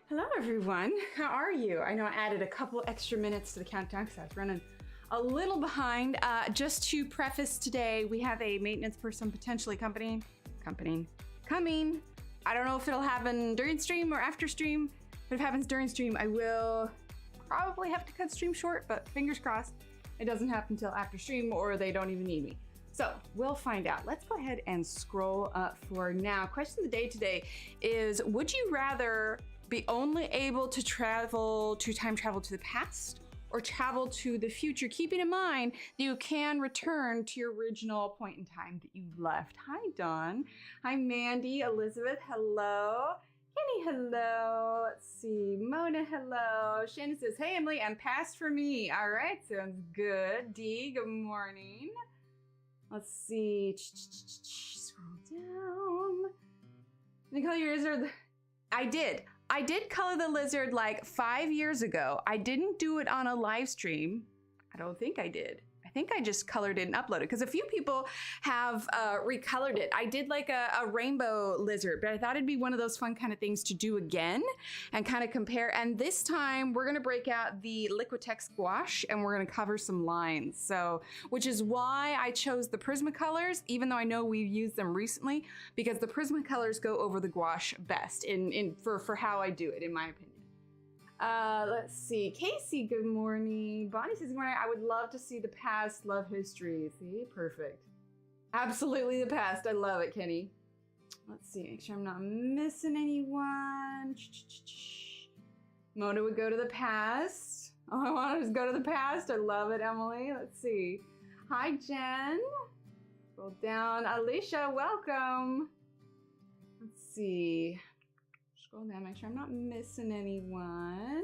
Hello everyone, how are you? I know I added a couple extra minutes to the countdown because I was running a little behind. Just to preface today, we have a maintenance person potentially coming. I don't know if it'll happen during stream or after stream, but if it happens during stream, I will probably have to cut stream short, but fingers crossed it doesn't happen until after stream or they don't even need me. So we'll find out. Let's go ahead and scroll up for now. Question of the day today is, would you rather be only able to time travel to the past or travel to the future, keeping in mind that you can return to your original point in time that you left? Hi, Dawn. Hi, Mandy. Elizabeth, hello. Kenny, hello. Let's see. Mona, hello. Shannon says, hey, Emily, and past for me. All right, sounds good. Dee, good morning. Let's see. Scroll down. The color your lizard. I did color the lizard like 5 years ago. I didn't do it on a live stream. I don't think I did. I think I just colored it and uploaded because a few people have recolored it. I did like a rainbow lizard, but I thought it'd be one of those fun kind of things to do again and kind of compare. And this time we're gonna break out the Liquitex gouache and we're gonna cover some lines. So, which is why I chose the Prismacolors, even though I know we've used them recently, because the Prismacolors go over the gouache best for how I do it, in my opinion. Let's see. Casey, good morning. Bonnie says, good morning. I would love to see the past, love history. See, perfect. Absolutely the past. I love it, Kenny. Let's see. Make sure I'm not missing anyone. Mona would go to the past. Oh, I want to just go to the past. I love it, Emily. Let's see. Hi, Jen. Scroll down. Alicia, welcome. Let's see. Scroll down, make sure I'm not missing anyone.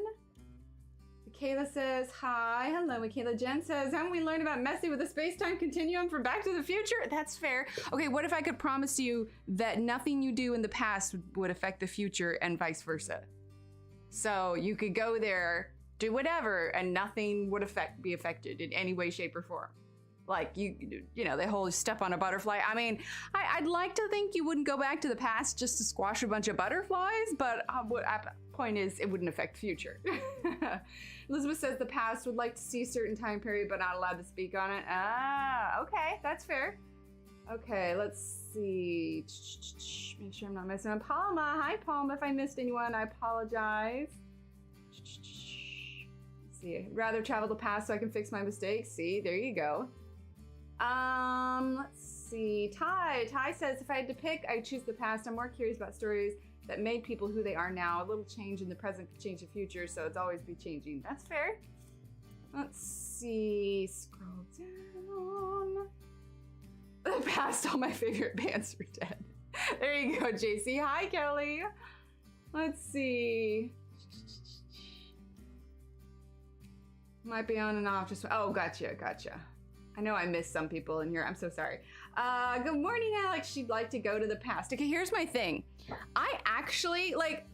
Michaela says, hi. Hello, Michaela. Jen says, haven't we learned about messing with the space-time continuum from Back to the Future? That's fair. Okay, what if I could promise you that nothing you do in the past would affect the future and vice versa? So you could go there, do whatever, and nothing would be affected in any way, shape, or form. Like you know, they whole step on a butterfly. I mean, I'd like to think you wouldn't go back to the past just to squash a bunch of butterflies, but point is, it wouldn't affect the future. Elizabeth says the past would like to see a certain time period, but not allowed to speak on it. Ah, okay, that's fair. Okay, let's see. Make sure I'm not missing on Palma. Hi, Palma. If I missed anyone, I apologize. Let's see. I'd rather travel the past so I can fix my mistakes. See, there you go. Let's see. Ty says, if I had to pick, I'd choose the past. I'm more curious about stories that made people who they are now. A little change in the present could change the future, so it's always be changing. That's fair. Let's see. Scroll down. The past, all my favorite bands are dead. There you go, JC. Hi, Kelly. Let's see. Might be on and off. Just oh, gotcha. I know I missed some people in here. I'm so sorry. Good morning, Alex. She'd like to go to the past. Okay, here's my thing. I actually, like,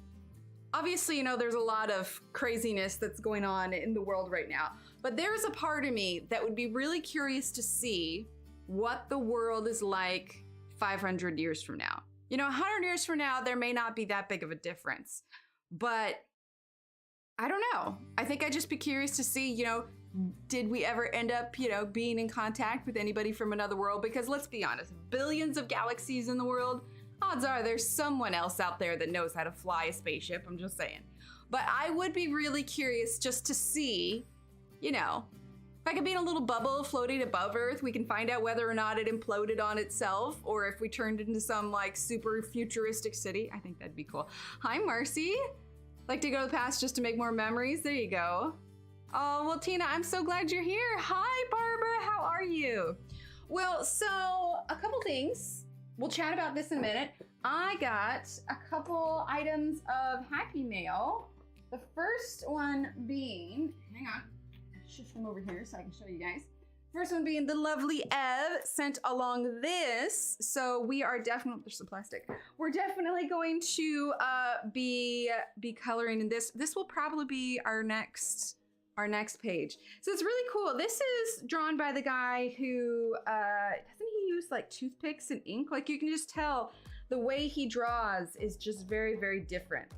obviously, you know, there's a lot of craziness that's going on in the world right now, but there's a part of me that would be really curious to see what the world is like 500 years from now. You know, 100 years from now, there may not be that big of a difference, but I don't know. I think I'd just be curious to see, you know, did we ever end up, you know, being in contact with anybody from another world? Because let's be honest, billions of galaxies in the world, odds are there's someone else out there that knows how to fly a spaceship, I'm just saying. But I would be really curious just to see, you know, if I could be in a little bubble floating above Earth, we can find out whether or not it imploded on itself or if we turned into some like super futuristic city. I think that'd be cool. Hi, Marcy. Like to go to the past just to make more memories. There you go. Oh, well, Tina, I'm so glad you're here. Hi, Barbara, how are you? Well, so a couple things. We'll chat about this in a minute. I got a couple items of Happy Mail. The first one being, hang on, shift them over here so I can show you guys. First one being the lovely Ev sent along this. So we are definitely, there's some plastic. We're definitely going to be coloring in this. This will probably be our next page. So it's really cool. This is drawn by the guy who, doesn't he use like toothpicks and ink? Like you can just tell the way he draws is just very, very different.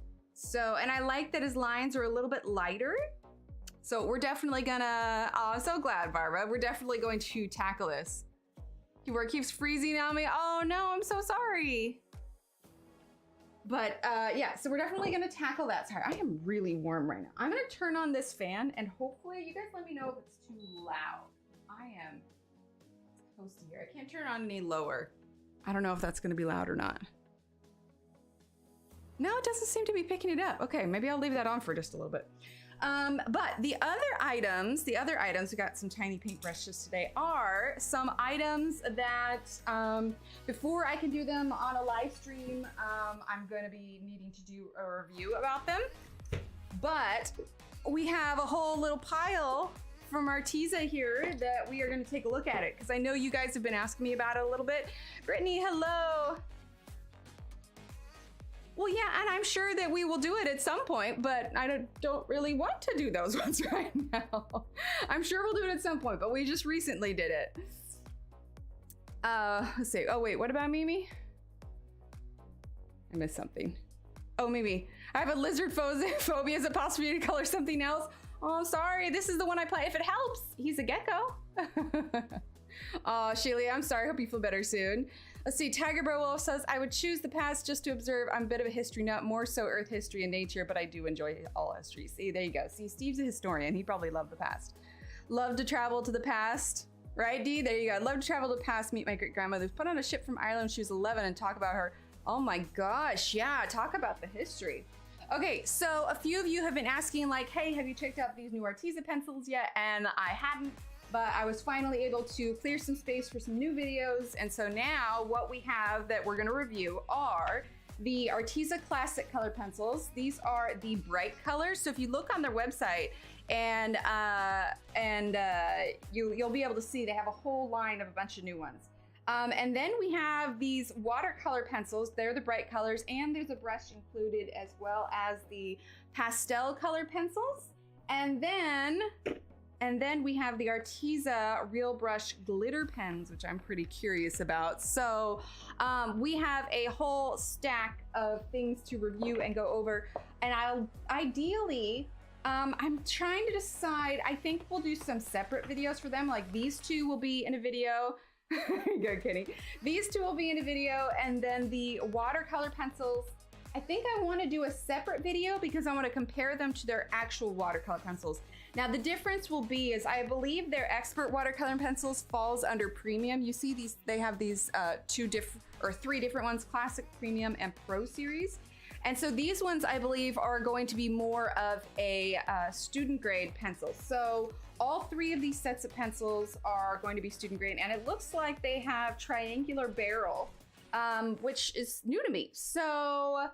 So, and I like that his lines are a little bit lighter. So we're definitely gonna, oh, I'm so glad, Barbara. We're definitely going to tackle this. Keyboard keeps freezing on me. Oh no, I'm so sorry. But yeah, so we're definitely gonna tackle that. Sorry, I am really warm right now. I'm gonna turn on this fan and hopefully you guys let me know if it's too loud. I am toasty here. I can't turn it on any lower. I don't know if that's gonna be loud or not. No, it doesn't seem to be picking it up. Okay, maybe I'll leave that on for just a little bit. But the other items, we got some tiny paintbrushes today, are some items that before I can do them on a live stream, I'm going to be needing to do a review about them. But we have a whole little pile from Arteza here that we are going to take a look at it because I know you guys have been asking me about it a little bit. Brittany, hello. Well, yeah, and I'm sure that we will do it at some point, but I don't really want to do those ones right now. I'm sure we'll do it at some point, but we just recently did it. Let's see. Oh, wait, what about Mimi? I missed something. Oh, Mimi, I have a lizard phobia. Is it possible to color something else? Oh, I'm sorry. This is the one I play. If it helps, he's a gecko. Oh, Sheila, I'm sorry. Hope you feel better soon. Let's see, Tiger Bro Wolf says, I would choose the past just to observe. I'm a bit of a history nut, more so Earth history and nature, but I do enjoy all history. See, there you go. See, Steve's a historian. He probably loved the past. Love to travel to the past, right, Dee? There you go. Love to travel to the past, meet my great grandmother. Put on a ship from Ireland when she was 11 and talk about her. Oh my gosh, yeah, talk about the history. Okay, so a few of you have been asking like, hey, have you checked out these new Arteza pencils yet? And I hadn't. But I was finally able to clear some space for some new videos. And so now what we have that we're gonna review are the Arteza Classic Color Pencils. These are the bright colors. So if you look on their website and you'll be able to see they have a whole line of a bunch of new ones. And then we have these watercolor pencils. They're the bright colors, and there's a brush included as well as the pastel color pencils. And then we have the Arteza Real Brush Glitter Pens, which I'm pretty curious about. So we have a whole stack of things to review and go over. And I'm trying to decide, I think we'll do some separate videos for them. Like these two will be in a video. Go, Kenny. These two will be in a video. And then the watercolor pencils, I think I want to do a separate video because I want to compare them to their actual watercolor pencils. Now the difference will be is I believe their expert watercolor pencils falls under premium. You see these, they have these three different ones, classic, premium, and pro series. And so these ones I believe are going to be more of a student grade pencil. So all three of these sets of pencils are going to be student grade, and it looks like they have triangular barrel, which is new to me. So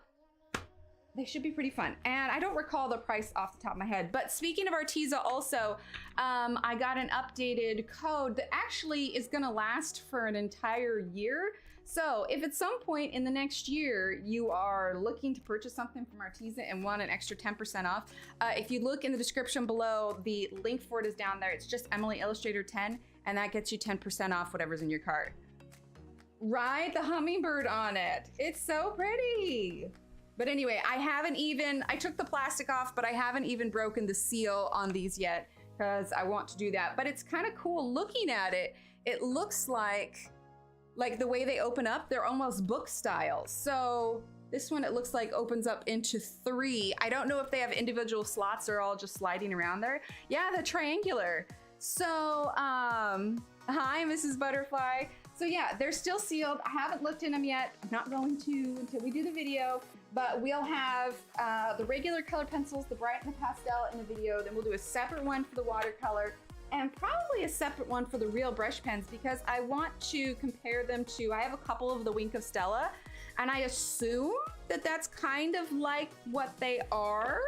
they should be pretty fun. And I don't recall the price off the top of my head. But speaking of Arteza also, I got an updated code that actually is gonna last for an entire year. So if at some point in the next year you are looking to purchase something from Arteza and want an extra 10% off, if you look in the description below, the link for it is down there. It's just Emily Illustrator 10, and that gets you 10% off whatever's in your cart. Right, the hummingbird on it. It's so pretty. But anyway, I took the plastic off, but I haven't even broken the seal on these yet because I want to do that. But it's kind of cool looking at it. It looks like the way they open up, they're almost book style. So this one, it looks like opens up into 3. I don't know if they have individual slots or all just sliding around there. Yeah, the triangular. So, hi, Mrs. Butterfly. So yeah, they're still sealed. I haven't looked in them yet. I'm not going to until we do the video, but we'll have the regular color pencils, the bright and the pastel in the video. Then we'll do a separate one for the watercolor and probably a separate one for the real brush pens because I want to compare them to, I have a couple of the Wink of Stella and I assume that that's kind of like what they are,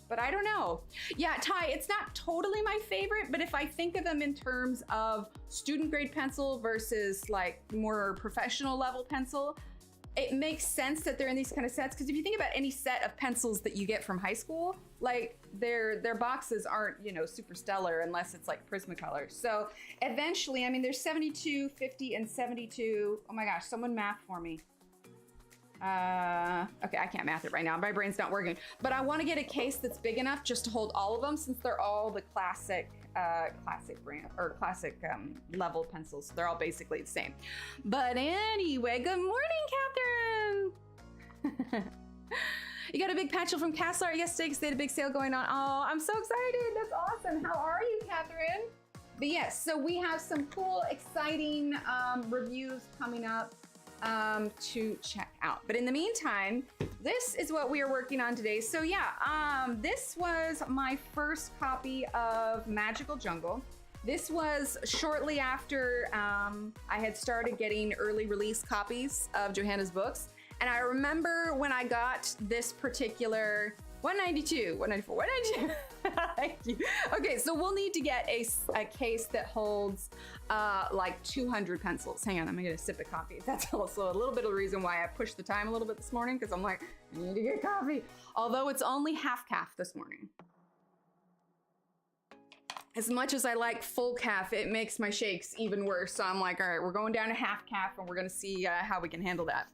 but I don't know. Yeah, Ty, it's not totally my favorite, but if I think of them in terms of student grade pencil versus like more professional level pencil, it makes sense that they're in these kind of sets. Because if you think about any set of pencils that you get from high school, like their boxes aren't, you know, super stellar unless it's like Prismacolors. So eventually, I mean, there's 72, 50, and 72. Oh my gosh, someone math for me. Okay, I can't math it right now. My brain's not working. But I want to get a case that's big enough just to hold all of them, since they're all the classic brand or classic level pencils. They're all basically the same. But anyway, good morning, Catherine. You got a big patch from Castle Art yesterday because they had a big sale going on. Oh, I'm so excited. That's awesome. How are you, Catherine? But yes, so we have some cool, exciting reviews coming up to check out. But in the meantime, this is what we are working on today. So yeah, this was my first copy of Magical Jungle. This was shortly after I had started getting early release copies of Johanna's books. And I remember when I got this particular 192, 194, 192. Thank you. Okay, so we'll need to get a case that holds like 200 pencils. Hang on, I'm gonna get a sip of coffee. That's also a little bit of the reason why I pushed the time a little bit this morning, because I'm like, I need to get coffee. Although it's only half calf this morning. As much as I like full calf, it makes my shakes even worse. So I'm like, all right, we're going down to half calf and we're gonna see how we can handle that.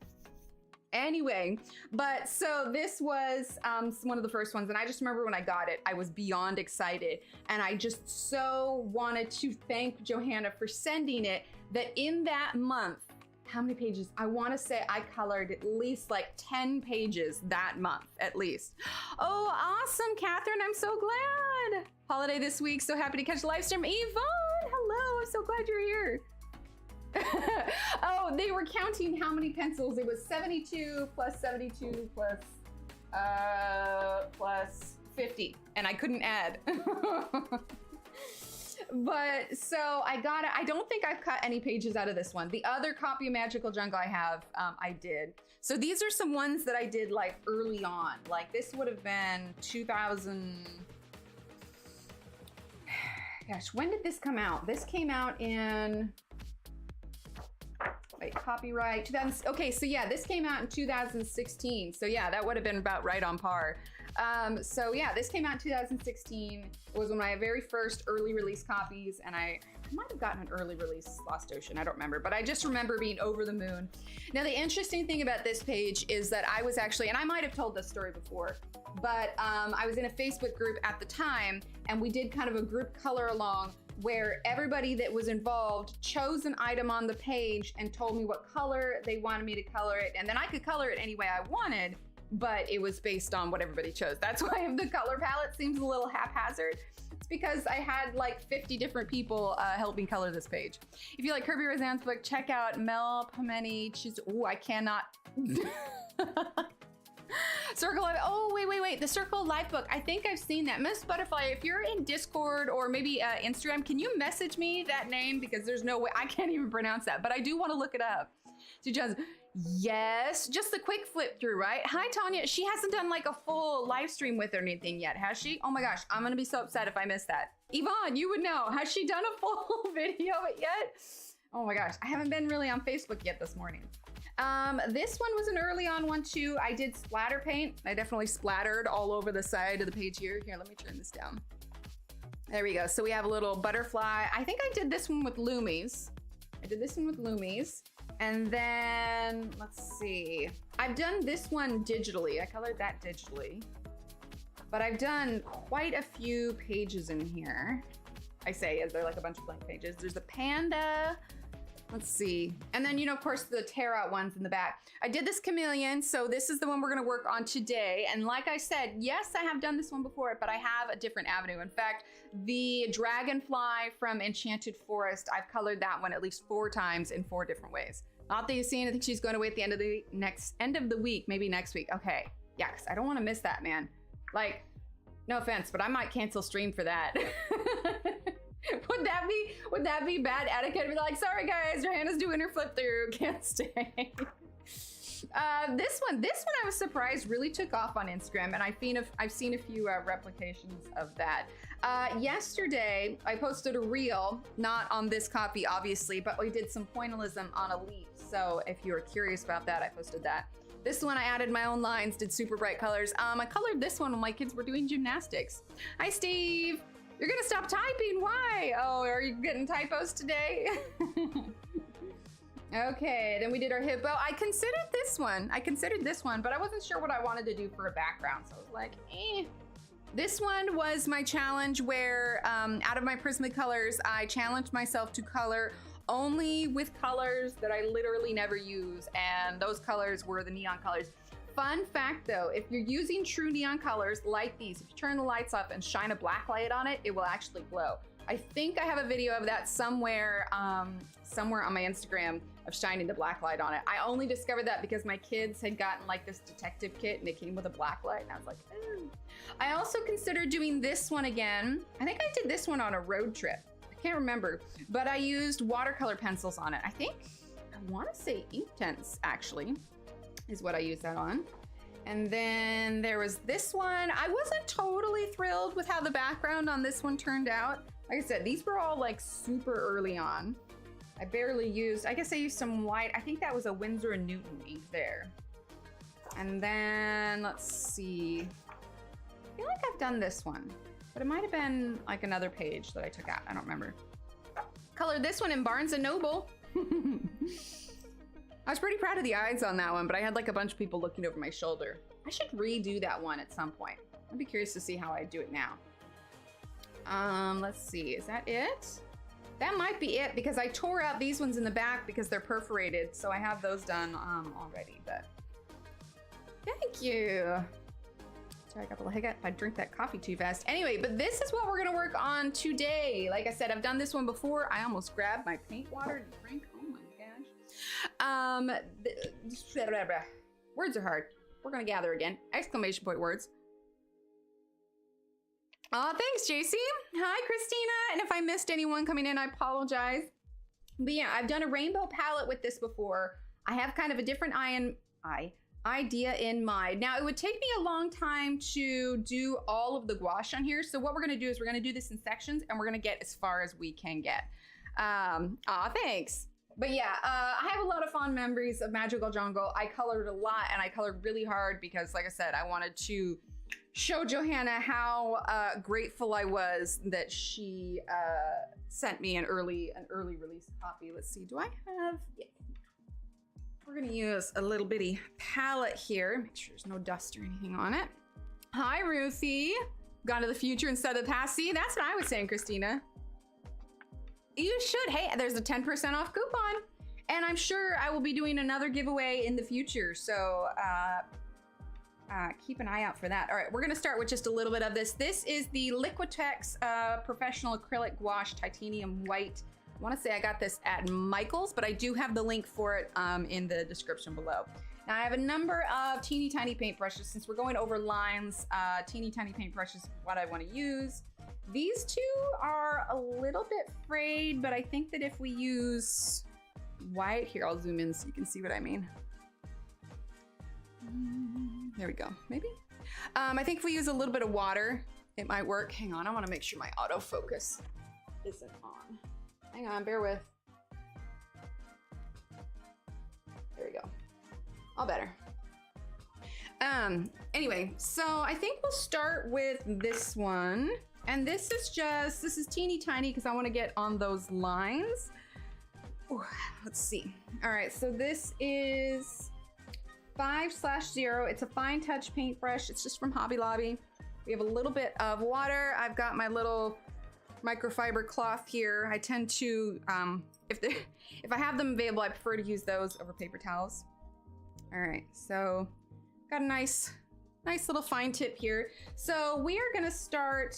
Anyway, but so this was one of the first ones, and I just remember when I got it, I was beyond excited, and I just so wanted to thank Johanna for sending it, that in that month, how many pages? I want to say I colored at least like 10 pages that month, at least. Oh, awesome, Catherine, I'm so glad. Holiday this week, so happy to catch the live stream. Yvonne, hello, I'm so glad you're here. Oh, they were counting how many pencils. It was 72 plus 72 plus 50, and I couldn't add. But so I got it. I don't think I've cut any pages out of this one. The other copy of Magical Jungle I have, I did. So these are some ones that I did like early on. Like this would have been 2000. Gosh, when did this come out? This came out in. Wait, copyright 2000. Okay, so yeah, this came out in 2016. So yeah, that would have been about right on par. So yeah, this came out in 2016. It was one of my very first early release copies, and I might have gotten an early release Lost Ocean, I don't remember, but I just remember being over the moon. Now, the interesting thing about this page is that I was actually, and I might have told this story before, but I was in a Facebook group at the time, and we did kind of a group color along where everybody that was involved chose an item on the page and told me what color they wanted me to color it, and then I could color it any way I wanted, but it was based on what everybody chose. That's why the color palette seems a little haphazard. It's because I had like 50 different people helping color this page. If you like Kirby Roseanne's book, check out Mel Pomeni. Ooh, I cannot. Circle of, oh, wait. The Circle of Life book. I think I've seen that. Miss Butterfly, if you're in Discord or maybe Instagram, can you message me that name? Because there's no way, I can't even pronounce that, but I do want to look it up. So John's, yes, just the quick flip through, right? Hi, Tanya. She hasn't done like a full live stream with or anything yet, has she? Oh my gosh, I'm gonna be so upset if I miss that. Yvonne, you would know. Has she done a full video yet? Oh my gosh, I haven't been really on Facebook yet this morning. This one was an early on one too. I did splatter paint. I definitely splattered all over the side of the page here. Here, let me turn this down. There we go. So we have a little butterfly. I think I did this one with Loomies. And then, let's see. I've done this one digitally. I colored that digitally. But I've done quite a few pages in here. I say, is there like a bunch of blank pages? There's a panda. Let's see. And then, you know, of course, the tear out ones in the back. I did this chameleon, so this is the one we're gonna work on today. And like I said, yes, I have done this one before, but I have a different avenue. In fact, the dragonfly from Enchanted Forest, I've colored that one at least 4 times in 4 different ways. Not that you've seen, I think she's going away at the end of the week, maybe next week. Okay, yeah, because I don't want to miss that, man. Like, no offense, but I might cancel stream for that. Would that be bad etiquette? Be like, sorry guys, Johanna's doing her flip through, can't stay. This one I was surprised really took off on Instagram, and I've seen a few replications of that. Yesterday I posted a reel, not on this copy obviously, but we did some pointillism on a leaf. So if you were curious about that, I posted that. This one I added my own lines, did super bright colors. I colored this one when my kids were doing gymnastics. Hi Steve. You're gonna stop typing, why? Oh, are you getting typos today? Okay, then we did our hippo. I considered this one, but I wasn't sure what I wanted to do for a background, so I was like, eh. This one was my challenge where out of my Prismacolors, I challenged myself to color only with colors that I literally never use, and those colors were the neon colors. Fun fact though, if you're using true neon colors like these, if you turn the lights off and shine a black light on it, it will actually glow. I think I have a video of that somewhere somewhere on my Instagram of shining the black light on it. I only discovered that because my kids had gotten like this detective kit and it came with a black light and I was like, oh. I also considered doing this one again. I think I did this one on a road trip. I can't remember, but I used watercolor pencils on it. I think, I want to say Inktense actually is what I used that on. And then there was this one. I wasn't totally thrilled with how the background on this one turned out. Like I said, these were all like super early on. I barely used, I guess I used some white. I think that was a Winsor & Newton ink there. And then let's see. I feel like I've done this one, but it might have been like another page that I took out. I don't remember. Colored this one in Barnes & Noble. I was pretty proud of the eyes on that one, but I had like a bunch of people looking over my shoulder. I should redo that one at some point. I'd be curious to see how I do it now. Let's see, is that it? That might be it because I tore out these ones in the back because they're perforated. So I have those done already, but thank you. Sorry, I got a little hiccup. I drink that coffee too fast. Anyway, but this is what we're gonna work on today. Like I said, I've done this one before. I almost grabbed my paint water to drink. Oh my gosh. Words are hard. We're gonna gather again. Exclamation point words. Oh, thanks, JC. Hi, Christina. And if I missed anyone coming in, I apologize. But yeah, I've done a rainbow palette with this before. I have kind of a different idea in mind. Now, it would take me a long time to do all of the gouache on here. So what we're gonna do is we're gonna do this in sections and we're gonna get as far as we can get. Thanks. But yeah, I have a lot of fond memories of Magical Jungle. I colored a lot and I colored really hard because, like I said, I wanted to show Johanna how grateful I was that she sent me an early release copy. Let's see, do I have, yeah. We're gonna use a little bitty palette here. Make sure there's no dust or anything on it. Hi, Ruthie. Gone to the future instead of the past. See, that's what I was saying, Christina. You should. Hey, there's a 10% off coupon. And I'm sure I will be doing another giveaway in the future. So keep an eye out for that. All right, we're gonna start with just a little bit of this. This is the Liquitex Professional Acrylic Gouache Titanium White. I wanna say I got this at Michael's, but I do have the link for it in the description below. Now I have a number of teeny tiny paintbrushes. Since we're going over lines, teeny tiny paintbrushes is what I wanna use. These two are a little bit frayed, but I think that if we use white, here, I'll zoom in so you can see what I mean. There we go, maybe? I think if we use a little bit of water, it might work. Hang on, I wanna make sure my autofocus isn't on. Hang on, bear with. There we go, all better. Anyway, so I think we'll start with this one. And this is teeny tiny because I want to get on those lines. Ooh, let's see. All right, so this is 5/0. It's a fine touch paintbrush. It's just from Hobby Lobby. We have a little bit of water. I've got my little microfiber cloth here. I tend to, if I have them available, I prefer to use those over paper towels. All right, so got a nice little fine tip here. So we are gonna start,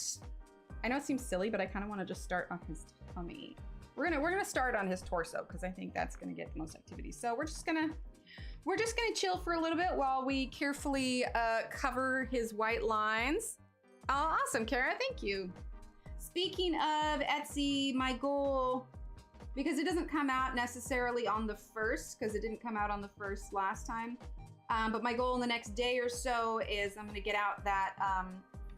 I know it seems silly, but I kind of want to just start on his tummy. We're gonna start on his torso because I think that's gonna get the most activity. So we're just gonna chill for a little bit while we carefully cover his white lines. Oh, awesome, Kara, thank you. Speaking of Etsy, my goal, because it doesn't come out necessarily on the 1st, because it didn't come out on the 1st last time. But my goal in the next day or so is I'm gonna get out that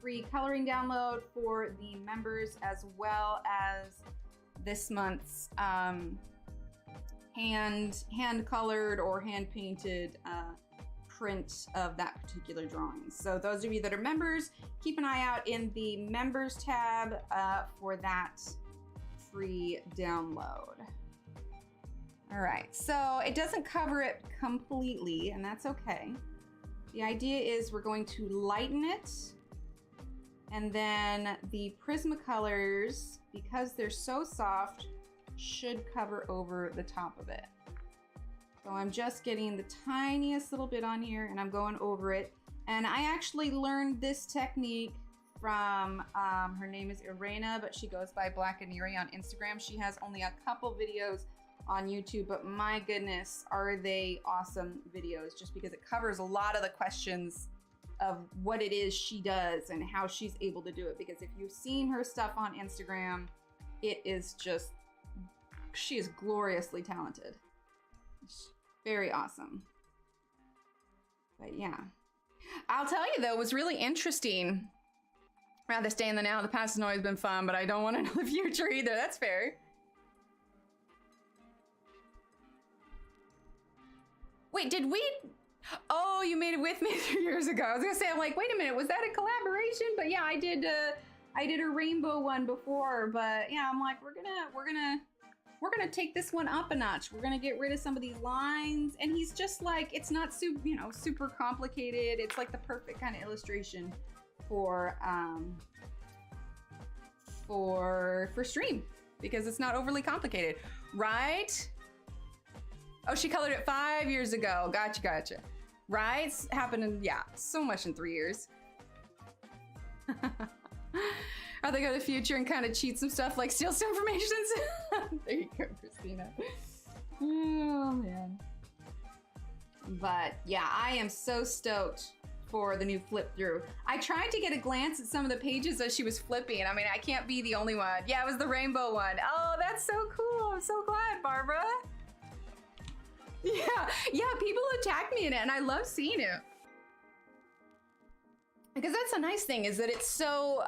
free coloring download for the members, as well as this month's hand colored or hand painted print of that particular drawing. So those of you that are members, keep an eye out in the members tab for that free download. All All right, so it doesn't cover it completely, and that's okay. The idea is we're going to lighten it, and then the Prismacolors, because they're so soft, should cover over the top of it. So I'm just getting the tiniest little bit on here, and I'm going over it. And I actually learned this technique from, her name is Irena, but she goes by Black and Eerie on Instagram. She has only a couple videos on YouTube, but my goodness, are they awesome videos, just because it covers a lot of the questions of what it is she does and how she's able to do it. Because if you've seen her stuff on Instagram, it is just, she is gloriously talented. Very awesome. But yeah, I'll tell you though, what's really interesting, rather stay in the now, the past has always been fun, but I don't want to know the future either. That's fair. Wait, did we? Oh, you made it with me 3 years ago. I was gonna say, I'm like, wait a minute, was that a collaboration? But yeah, I did a rainbow one before. But yeah, I'm like, we're gonna take this one up a notch. We're gonna get rid of some of these lines, and he's just like, it's not super complicated. It's like the perfect kind of illustration for stream, because it's not overly complicated, right? Oh, she colored it 5 years ago. Gotcha. Right? It's happened in, yeah, so much in 3 years. Are they go to the future and kind of cheat some stuff, like steal some information? There you go, Christina. Oh, man. But yeah, I am so stoked for the new flip through. I tried to get a glance at some of the pages as she was flipping. I mean, I can't be the only one. Yeah, it was the rainbow one. Oh, that's so cool. I'm so glad, Barbara. Yeah, people attack me in it, and I love seeing it. Because that's a nice thing, is that it's so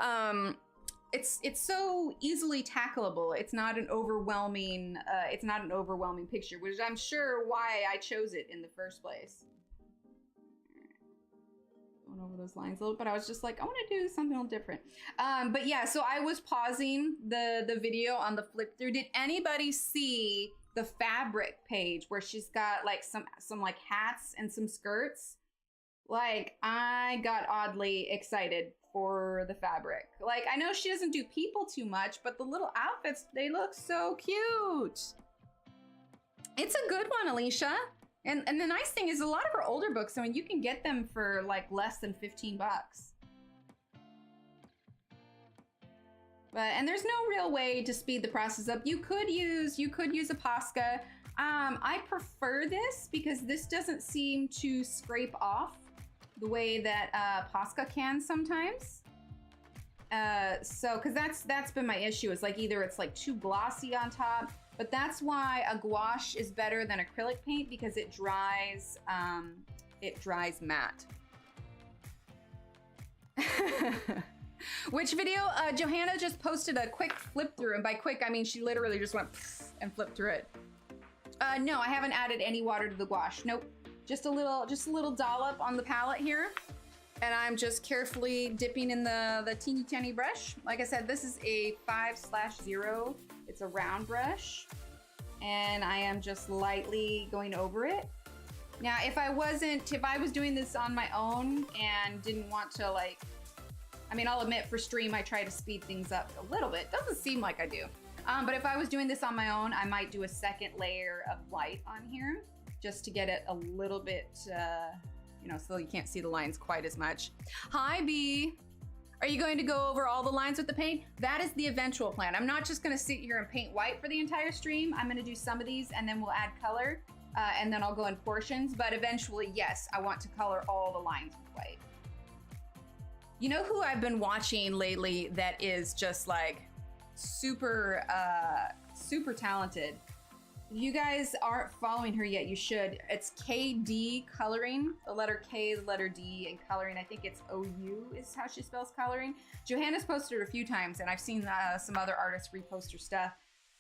it's so easily tackleable. It's not an overwhelming picture, which I'm sure why I chose it in the first place. Going over those lines a little, but I was just like, I want to do something a little different. But yeah, so I was pausing the video on the flip through. Did anybody see the fabric page where she's got like some like hats and some skirts? Like, I got oddly excited for the fabric. Like, I know she doesn't do people too much, but the little outfits, they look so cute. It's a good one, Alicia. And the nice thing is, a lot of her older books, I mean, you can get them for like less than 15 bucks. And there's no real way to speed the process up. You could use a Posca. I prefer this because this doesn't seem to scrape off the way that Posca can sometimes. Cause that's been my issue. It's like either it's like too glossy on top, but that's why a gouache is better than acrylic paint, because it dries matte. Which video? Johanna just posted a quick flip through, and by quick I mean she literally just went and flipped through it. No, I haven't added any water to the gouache. Nope, just a little dollop on the palette here, and I'm just carefully dipping in the teeny tiny brush. Like I said, this is a 5/0. It's a round brush, and I am just lightly going over it. Now, if I was doing this on my own and didn't want to, like, I mean, I'll admit for stream, I try to speed things up a little bit. Doesn't seem like I do. But if I was doing this on my own, I might do a second layer of white on here just to get it a little bit, so you can't see the lines quite as much. Hi, B. Are you going to go over all the lines with the paint? That is the eventual plan. I'm not just gonna sit here and paint white for the entire stream. I'm gonna do some of these and then we'll add color, and then I'll go in portions. But eventually, yes, I want to color all the lines with white. You know who I've been watching lately that is just like super talented? If you guys aren't following her yet, you should. It's KD Coloring, the letter K, the letter D, and coloring. I think it's OU is how she spells coloring. Johanna's posted it a few times, and I've seen some other artists repost her stuff.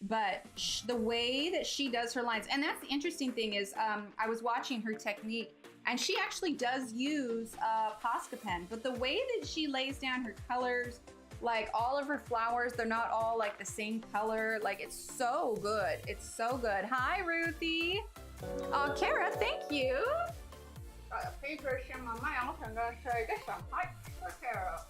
But the way that she does her lines, and that's the interesting thing is, I was watching her technique, and she actually does use a Posca pen, but the way that she lays down her colors, Like all of her flowers, they're not all like the same color. Like it's so good. It's so good. Hi, Ruthie. Oh, Kara, thank you. Got a paper in my mouth. I'm gonna show you this one. Hi, for Kara.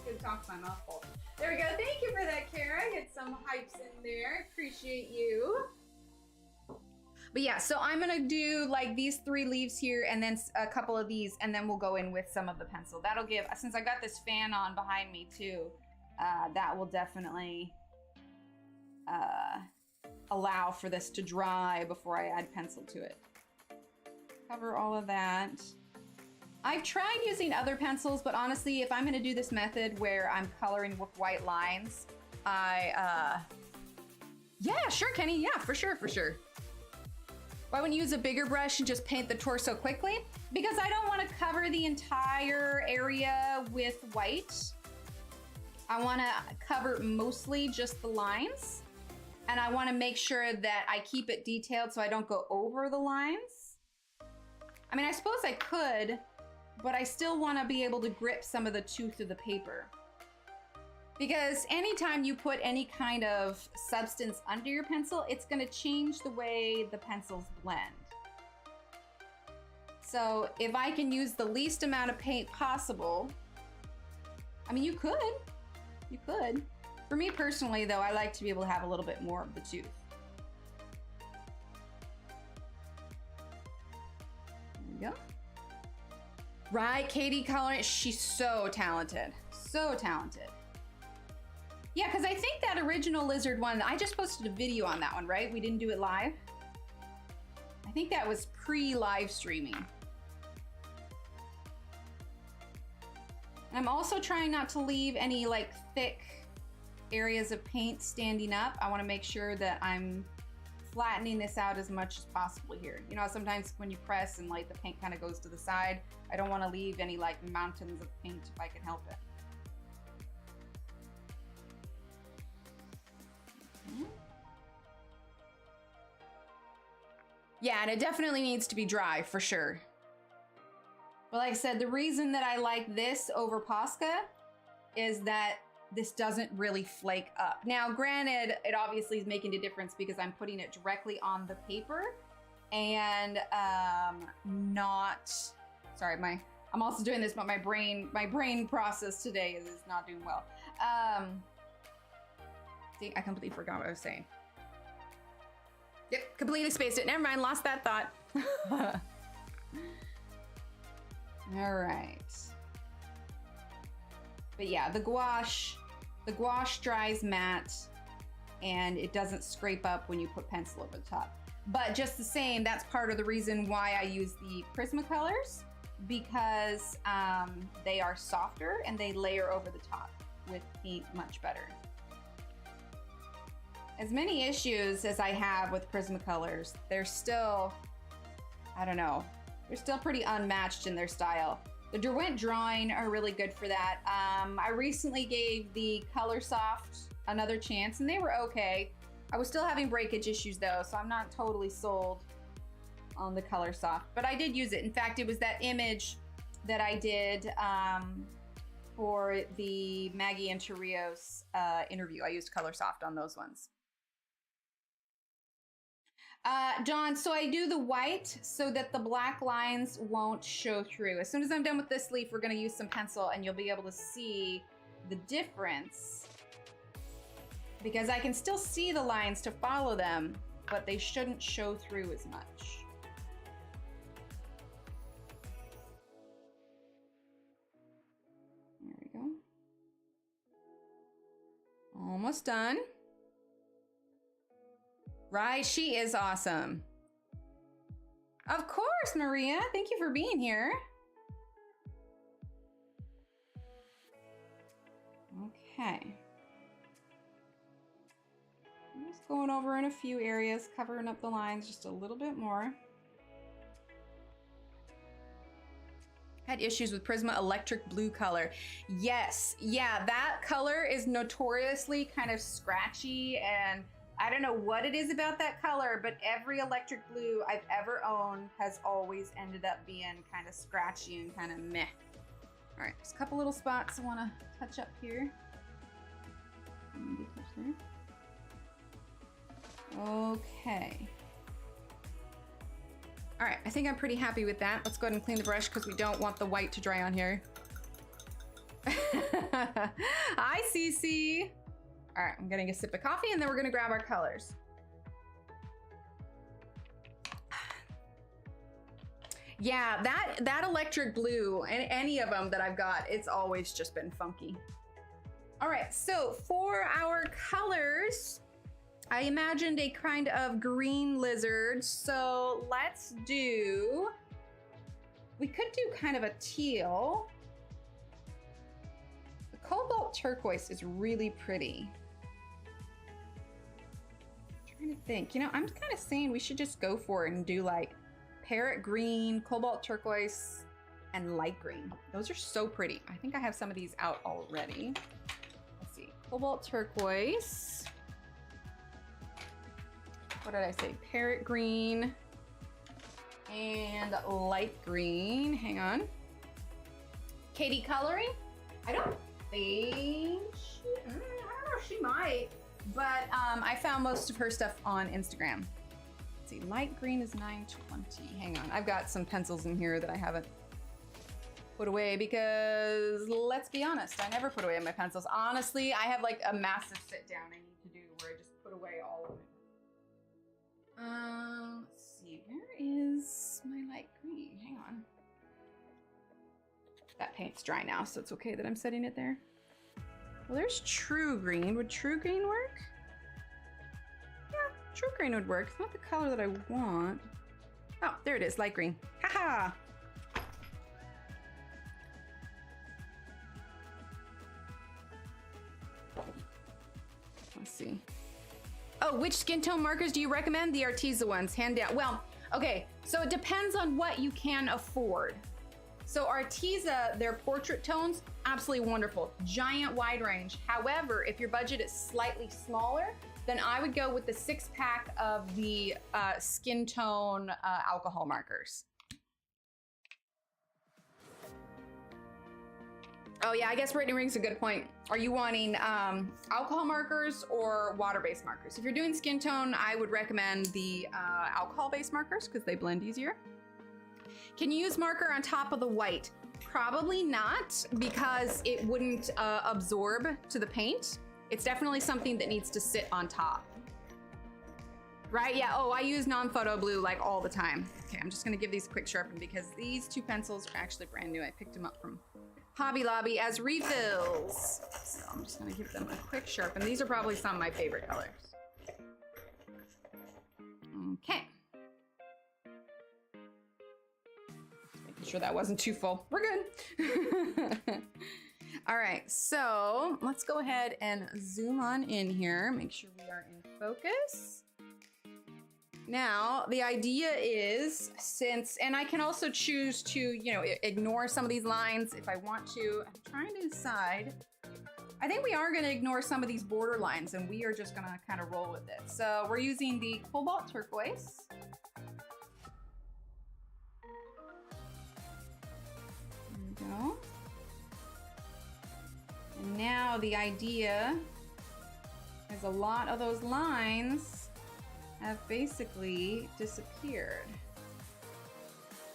Good talk my mouth full. There we go. Thank you for that, Kara. Get some hypes in there. Appreciate you. But yeah, so I'm gonna do like these 3 leaves here and then a couple of these, and then we'll go in with some of the pencil. That'll give, since I got this fan on behind me too, that will definitely allow for this to dry before I add pencil to it. Cover all of that. I've tried using other pencils, but honestly, if I'm gonna do this method where I'm coloring with white lines, yeah, sure, Kenny, yeah, for sure. Why wouldn't you use a bigger brush and just paint the torso quickly? Because I don't want to cover the entire area with white. I want to cover mostly just the lines. And I want to make sure that I keep it detailed so I don't go over the lines. I mean, I suppose I could, but I still want to be able to grip some of the tooth of the paper. Because anytime you put any kind of substance under your pencil, it's going to change the way the pencils blend. So if I can use the least amount of paint possible, I mean, you could. For me personally, though, I like to be able to have a little bit more of the tooth. There we go. Right, Katie coloring, she's so talented. So talented. Yeah, because I think that original lizard one, I just posted a video on that one, right? We didn't do it live. I think that was pre-live streaming. And I'm also trying not to leave any like thick areas of paint standing up. I want to make sure that I'm flattening this out as much as possible here. You know, sometimes when you press and like the paint kind of goes to the side, I don't want to leave any like mountains of paint if I can help it. Yeah, and it definitely needs to be dry for sure. But like I said, the reason that I like this over Posca is that this doesn't really flake up. Now, granted, it obviously is making a difference because I'm putting it directly on the paper and not, sorry, I'm also doing this, but my brain process today is not doing well. See, I completely forgot what I was saying. Yep, completely spaced it. Never mind, lost that thought. All right. But yeah, the gouache dries matte and it doesn't scrape up when you put pencil over the top. But just the same, that's part of the reason why I use the Prismacolors, because they are softer and they layer over the top with paint much better. As many issues as I have with Prismacolors, they're still, I don't know, they're still pretty unmatched in their style. The Derwent drawing are really good for that. I recently gave the Color Soft another chance and they were okay. I was still having breakage issues though, so I'm not totally sold on the Color Soft, but I did use it. In fact, it was that image that I did for the Maggie and Torrios interview. I used Color Soft on those ones. John, so I do the white so that the black lines won't show through. As soon as I'm done with this leaf, we're gonna use some pencil and you'll be able to see the difference, because I can still see the lines to follow them, but they shouldn't show through as much. There we go. Almost done. Right, she is awesome. Of course, Maria. Thank you for being here. Okay. I'm just going over in a few areas, covering up the lines just a little bit more. Had issues with Prisma Electric Blue color. Yes, yeah, that color is notoriously kind of scratchy, and I don't know what it is about that color, but every electric blue I've ever owned has always ended up being kind of scratchy and kind of meh. All right, just a couple little spots I want to touch up here. Okay. All right, I think I'm pretty happy with that. Let's go ahead and clean the brush because we don't want the white to dry on here. Hi, Cece. All right, I'm getting a sip of coffee and then we're gonna grab our colors. Yeah, that electric blue and any of them that I've got, it's always just been funky. All right, so for our colors, I imagined a kind of green lizard. So let's do, we could do kind of a teal. The cobalt turquoise is really pretty. I'm trying to think, you know, I'm kind of saying we should just go for it and do like parrot green, cobalt turquoise, and light green. Those are so pretty. I think I have some of these out already. Let's see, cobalt turquoise. What did I say? Parrot green and light green. Hang on. Katie coloring? I don't think I don't know, she might, but I found most of her stuff on Instagram. Let's see, light green is 920. Hang on, I've got some pencils in here that I haven't put away because let's be honest, I never put away my pencils. Honestly, I have like a massive sit down I need to do where I just put away all of it. Let's see, where is my light green? Hang on. That paint's dry now, so it's okay that I'm setting it there. Well, there's true green. Would true green work? Yeah, true green would work. It's not the color that I want. Oh, there it is, light green. Haha! Let's see. Oh, which skin tone markers do you recommend? The Arteza ones, hand down. Well, okay, so it depends on what you can afford. So Arteza, their portrait tones, absolutely wonderful. Giant wide range. However, if your budget is slightly smaller, then I would go with the 6-pack of the skin tone alcohol markers. Oh yeah, I guess Brittany brings a good point. Are you wanting alcohol markers or water-based markers? If you're doing skin tone, I would recommend the alcohol-based markers because they blend easier. Can you use marker on top of the white? Probably not, because it wouldn't absorb to the paint. It's definitely something that needs to sit on top. Right, yeah, oh, I use non-photo blue like all the time. Okay, I'm just gonna give these a quick sharpen because these two pencils are actually brand new. I picked them up from Hobby Lobby as refills. So I'm just gonna give them a quick sharpen. These are probably some of my favorite colors. Okay. Making sure that wasn't too full. We're good. All right, so let's go ahead and zoom on in here. Make sure we are in focus. Now, the idea is and I can also choose to, you know, ignore some of these lines if I want to. I'm trying to decide. I think we are gonna ignore some of these border lines and we are just gonna kind of roll with it. So we're using the cobalt turquoise. There we go. And now the idea is a lot of those lines have basically disappeared.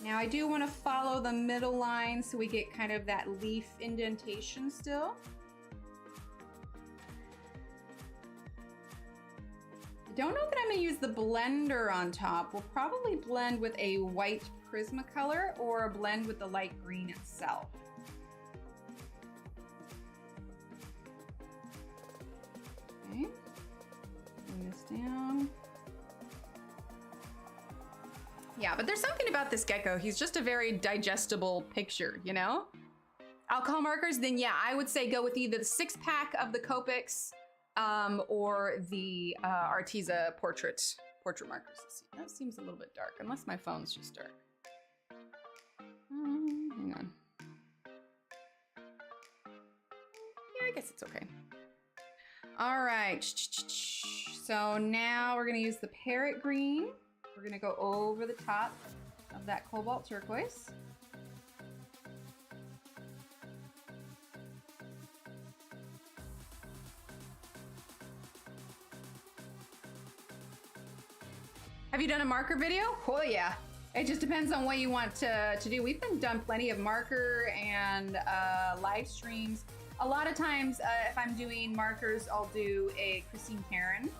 Now I do want to follow the middle line so we get kind of that leaf indentation still. I don't know that I'm gonna use the blender on top. We'll probably blend with a white Prismacolor or a blend with the light green itself. Okay, bring this down. Yeah, but there's something about this gecko. He's just a very digestible picture, you know? Alcohol markers, then yeah, I would say go with either the 6-pack of the Copics or the Arteza portrait markers. Let's see, that seems a little bit dark, unless my phone's just dark. Hang on. Yeah, I guess it's okay. All right, so now we're gonna use the parrot green. We're gonna go over the top of that cobalt turquoise. Have you done a marker video? Oh yeah. It just depends on what you want to do. We've done plenty of marker and live streams. A lot of times, if I'm doing markers, I'll do a Christine Karen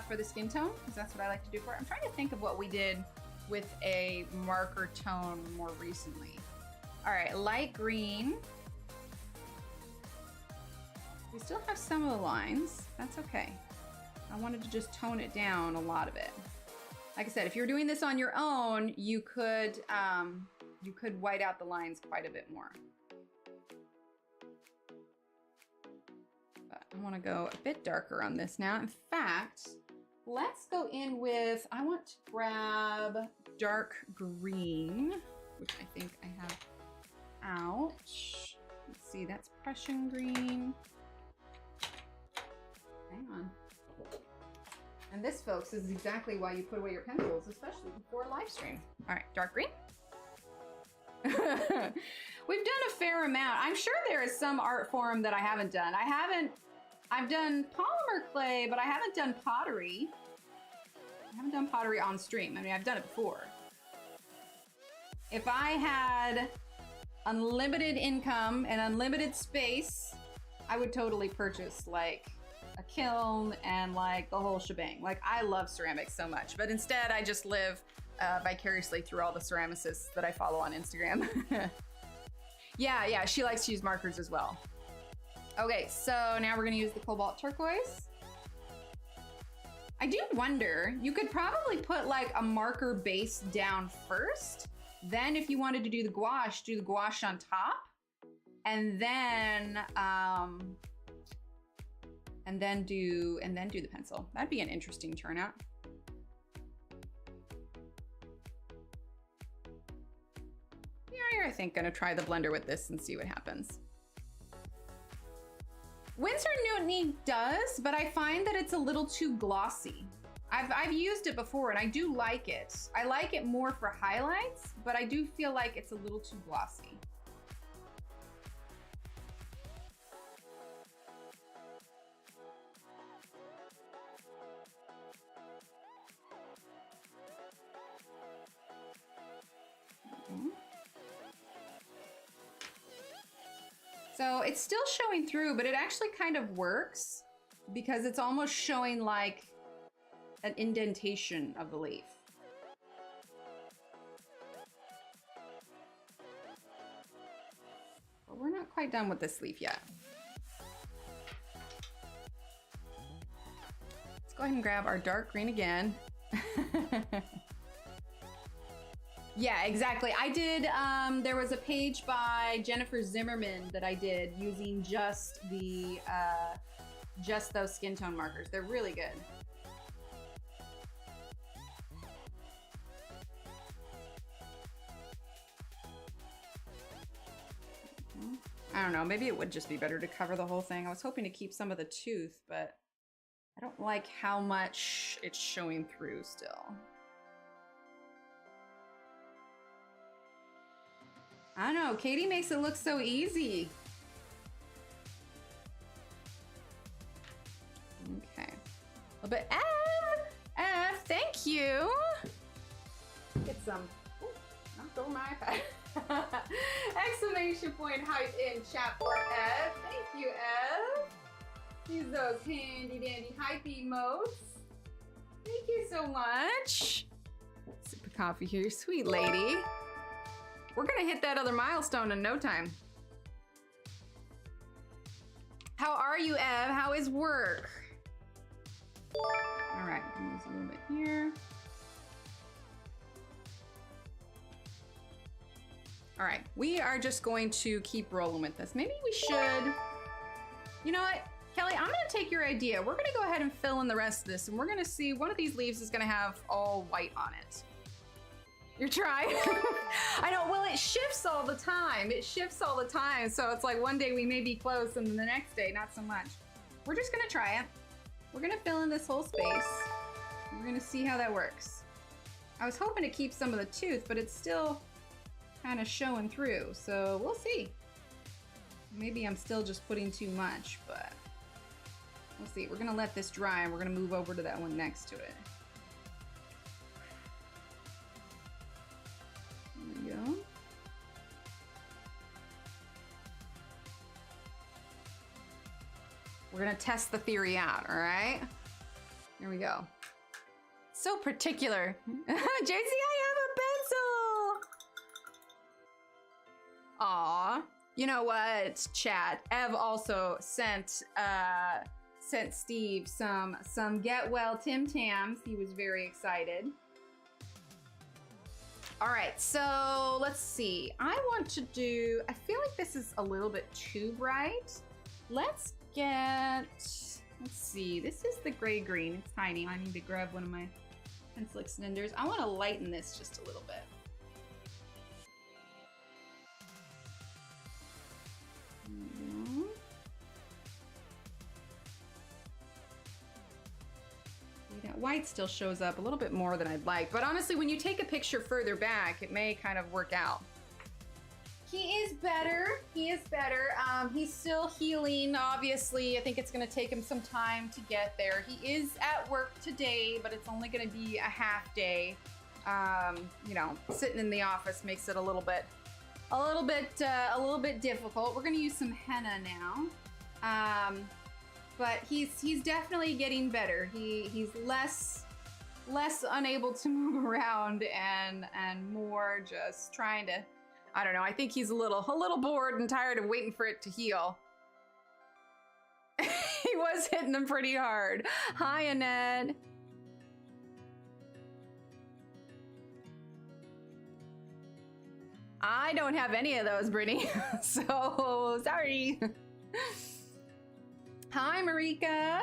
for the skin tone, because that's what I like to do for it. I'm trying to think of what we did with a marker tone more recently. All right, light green. We still have some of the lines. That's okay. I wanted to just tone it down a lot of it. Like I said, if you're doing this on your own, you could white out the lines quite a bit more. But I want to go a bit darker on this now. In fact, let's go in with, I want to grab dark green, which I think I have out. Let's see, that's Prussian green. Hang on. And this, folks, is exactly why you put away your pencils, especially before a live stream. All right, dark green. We've done a fair amount. I'm sure there is some art form that I haven't done. I've done polymer clay, but I haven't done pottery. I haven't done pottery on stream. I mean, I've done it before. If I had unlimited income and unlimited space, I would totally purchase like a kiln and like the whole shebang. Like, I love ceramics so much, but instead I just live vicariously through all the ceramicists that I follow on Instagram. Yeah, she likes to use markers as well. Okay, so now we're gonna use the cobalt turquoise. I do wonder, you could probably put like a marker base down first, then if you wanted to do the gouache, do the gouache on top, and then do the pencil. That'd be an interesting turnout. Yeah, I think gonna try the blender with this and see what happens. Winsor Newton does, but I find that it's a little too glossy. I've used it before and I do like it. I like it more for highlights, but I do feel like it's a little too glossy. So it's still showing through, but it actually kind of works because it's almost showing like an indentation of the leaf. But we're not quite done with this leaf yet. Let's go ahead and grab our dark green again. Yeah, exactly. I did, there was a page by Jennifer Zimmerman that I did using just those skin tone markers. They're really good. I don't know, maybe it would just be better to cover the whole thing. I was hoping to keep some of the tooth, but I don't like how much it's showing through still. I don't know, Katie makes it look so easy. Okay, a little bit, F, thank you. Get some, ooh, knocked over my iPad. Exclamation point hype in chat for F. Thank you, F. Use those handy dandy hype emotes. Thank you so much. Sip of coffee here, sweet lady. We're gonna hit that other milestone in no time. How are you, Ev? How is work? All right, use a little bit here. All right, we are just going to keep rolling with this. Maybe we should, you know what, Kelly, I'm gonna take your idea. We're gonna go ahead and fill in the rest of this, and we're gonna see one of these leaves is gonna have all white on it. You're trying? I know, well, it shifts all the time. It shifts all the time. So it's like one day we may be close and then the next day, not so much. We're just gonna try it. We're gonna fill in this whole space. We're gonna see how that works. I was hoping to keep some of the tooth, but it's still kind of showing through. So we'll see. Maybe I'm still just putting too much, but we'll see. We're gonna let this dry and we're gonna move over to that one next to it. We're gonna test the theory out, all right? Here we go. So particular. JC, I have a pencil. Aw. You know what, chat? Ev also sent Steve some Get Well Tim Tams. He was very excited. All right, so let's see. I want to do, I feel like this is a little bit too bright. Let's see. This is the gray green. It's tiny. I need to grab one of my pencil extenders. I want to lighten this just a little bit. That white still shows up a little bit more than I'd like, but honestly, when you take a picture further back, it may kind of work out. He is better. He is better. He's still healing, obviously. I think it's going to take him some time to get there. He is at work today, but it's only going to be a half day. You know, sitting in the office makes it a little bit difficult. We're going to use some henna now. But he's definitely getting better. He's less unable to move around and more just trying to, I don't know. I think he's a little bored and tired of waiting for it to heal. He was hitting them pretty hard. Hi, Annette. I don't have any of those, Brittany. So sorry. Hi, Marika.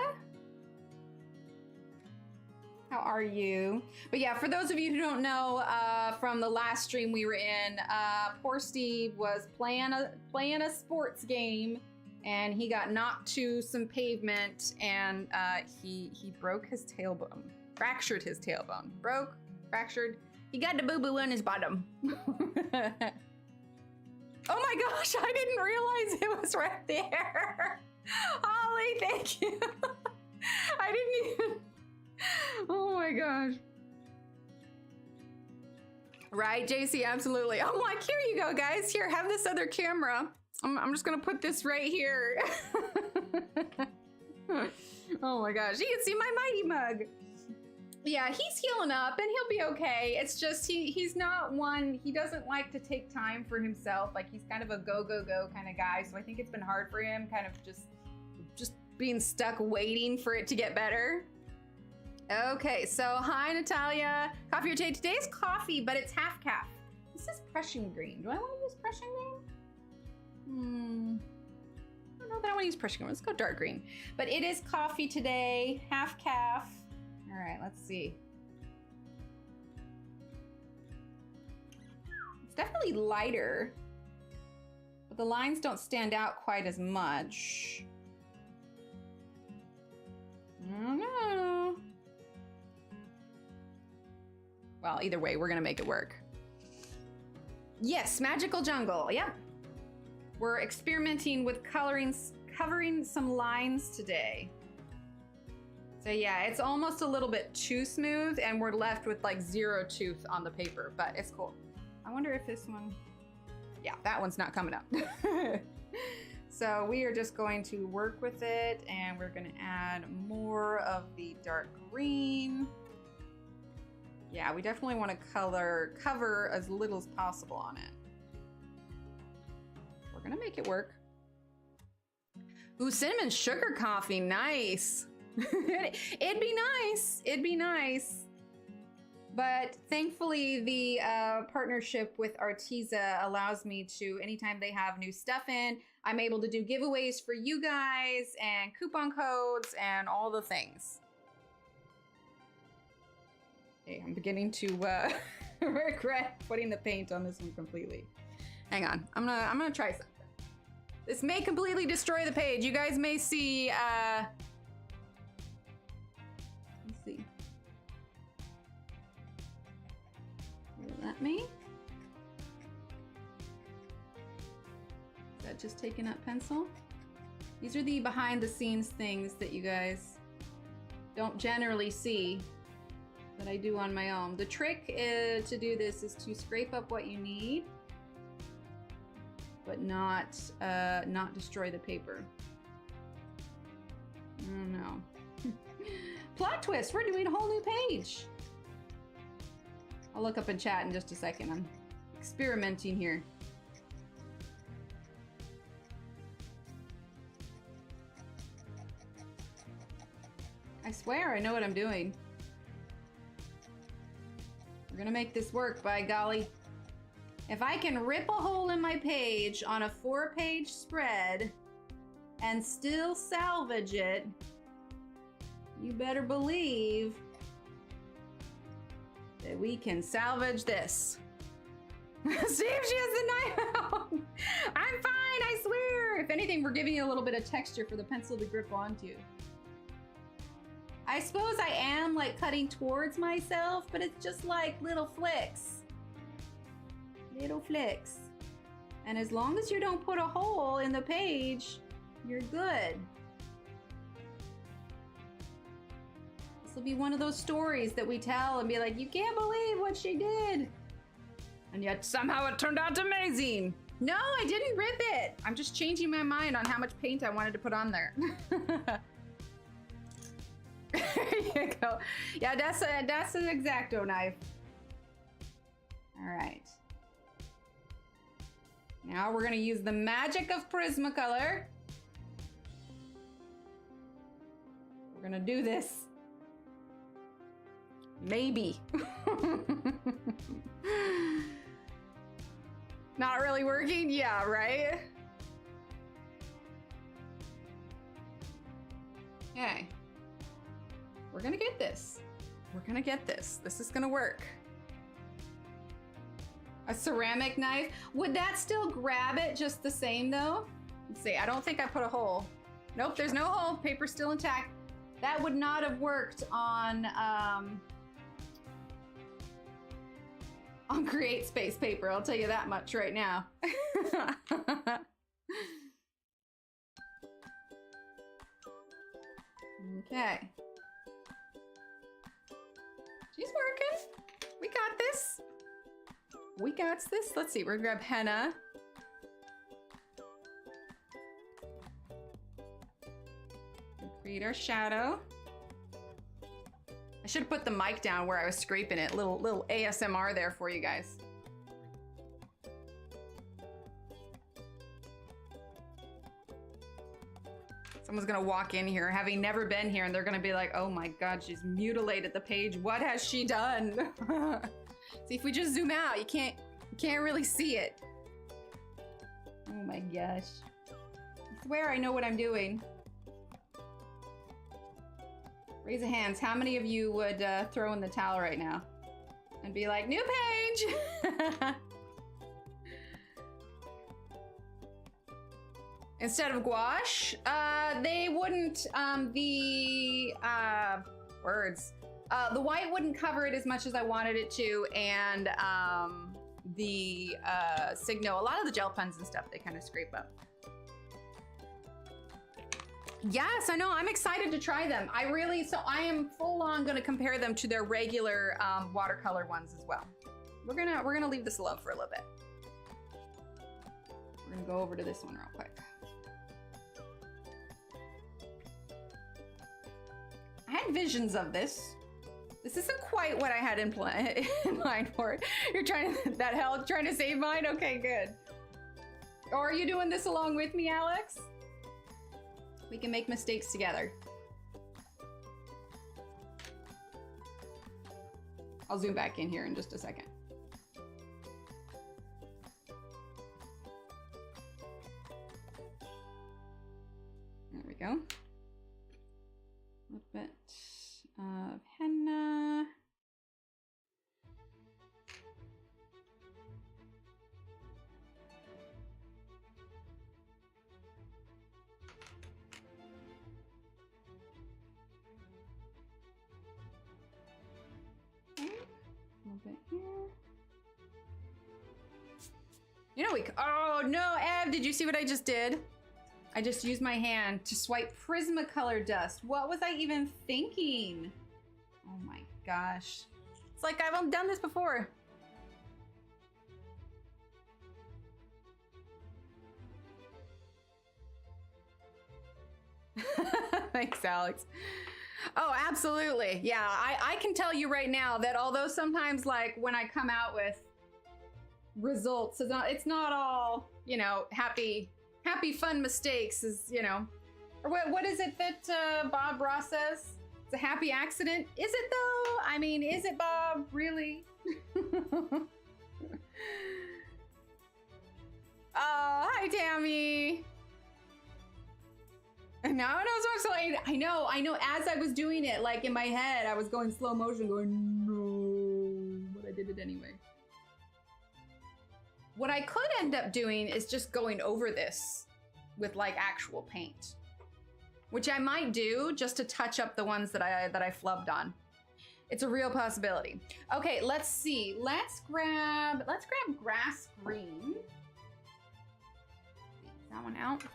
How are you? But yeah, for those of you who don't know, from the last stream we were in, poor Steve was playing a sports game, and he got knocked to some pavement, and he broke his tailbone, fractured his tailbone, fractured. He got the boo-boo on his bottom. Oh my gosh, I didn't realize it was right there. Holly, thank you. I didn't even. Oh my gosh. Right, JC, absolutely. I'm like, here you go, guys. Here, have this other camera. I'm just gonna put this right here. Oh my gosh, you can see my mighty mug. Yeah, he's healing up and he'll be okay. It's just he's not one, he doesn't like to take time for himself. Like, he's kind of a go kind of guy. So I think it's been hard for him, kind of just being stuck waiting for it to get better. Okay, so hi Natalia. Coffee or tea? Today's coffee, but it's half calf. This is Prussian green. Do I want to use Prussian green? I don't know that I want to use Prussian green. Let's go dark green. But it is coffee today, half calf. All right, let's see. It's definitely lighter, but the lines don't stand out quite as much. I don't know. Well, either way, we're gonna make it work. Yes, Magical Jungle, yep. We're experimenting with covering some lines today. So yeah, it's almost a little bit too smooth and we're left with like zero tooth on the paper, but it's cool. I wonder if this one, yeah, that one's not coming up. So we are just going to work with it and we're gonna add more of the dark green. Yeah, we definitely want to cover as little as possible on it. We're gonna make it work. Ooh, cinnamon sugar coffee, nice. It'd be nice, it'd be nice. But thankfully the partnership with Arteza allows me to, anytime they have new stuff in, I'm able to do giveaways for you guys and coupon codes and all the things. Okay, I'm beginning to regret putting the paint on this one completely. Hang on, I'm gonna try something. This may completely destroy the page. You guys may see, let's see. Will it let me? Is that just taking up pencil? These are the behind the scenes things that you guys don't generally see that I do on my own. The trick to do this is to scrape up what you need, but not destroy the paper. Oh no. Plot twist, we're doing a whole new page. I'll look up in chat in just a second. I'm experimenting here. I swear I know what I'm doing. We're gonna make this work, by golly. If I can rip a hole in my page on a 4-page spread and still salvage it, you better believe that we can salvage this. See if she has the knife out. I'm fine, I swear. If anything, we're giving you a little bit of texture for the pencil to grip onto. I suppose I am like cutting towards myself, but it's just like little flicks. Little flicks. And as long as you don't put a hole in the page, you're good. This will be one of those stories that we tell and be like, you can't believe what she did. And yet somehow it turned out amazing. No, I didn't rip it. I'm just changing my mind on how much paint I wanted to put on there. There you go. Yeah, that's an X-Acto knife. All right. Now we're gonna use the magic of Prismacolor. We're gonna do this. Maybe. Not really working? Yeah, right? Okay. We're gonna get this. We're gonna get this. This is gonna work. A ceramic knife. Would that still grab it just the same though? Let's see, I don't think I put a hole. Nope, there's no hole. Paper's still intact. That would not have worked on Create Space paper, I'll tell you that much right now. Okay. She's working. We got this. We got this. Let's see, we're gonna grab henna. Create our shadow. I should have put the mic down where I was scraping it. Little ASMR there for you guys. Someone's gonna walk in here having never been here and they're gonna be like, oh my God, she's mutilated the page. What has she done? See, if we just zoom out, you can't really see it. Oh my gosh. I swear I know what I'm doing. Raise your hands. How many of you would throw in the towel right now and be like, new page? Instead of gouache, they wouldn't, the white wouldn't cover it as much as I wanted it to, and the Signo, a lot of the gel pens and stuff, they kind of scrape up. Yes, I know, I'm excited to try them. I am full on gonna compare them to their regular watercolor ones as well. We're gonna leave this alone for a little bit. We're gonna go over to this one real quick. I had visions of this. This isn't quite what I had in mind for it. You're trying to save mine? Okay, good. Or are you doing this along with me, Alex? We can make mistakes together. I'll zoom back in here in just a second. There we go. A little bit of henna. Okay. A little bit here. You know, oh no, Ev, did you see what I just did? I just used my hand to swipe Prismacolor dust. What was I even thinking? Oh my gosh. It's like I've done this before. Thanks, Alex. Oh, absolutely. Yeah, I can tell you right now that although sometimes like when I come out with results, it's not all, you know, happy fun mistakes, is, you know, or what is it that Bob Ross says? It's a happy accident. Is it though? I mean, is it, Bob? Really? Oh, hi, Tammy. No, so I know. As I was doing it, like in my head, I was going slow motion, going no, but I did it anyway. What I could end up doing is just going over this with like actual paint, which I might do just to touch up the ones that I flubbed on. It's a real possibility. Okay, let's see. Let's grab grass green. Take that one out.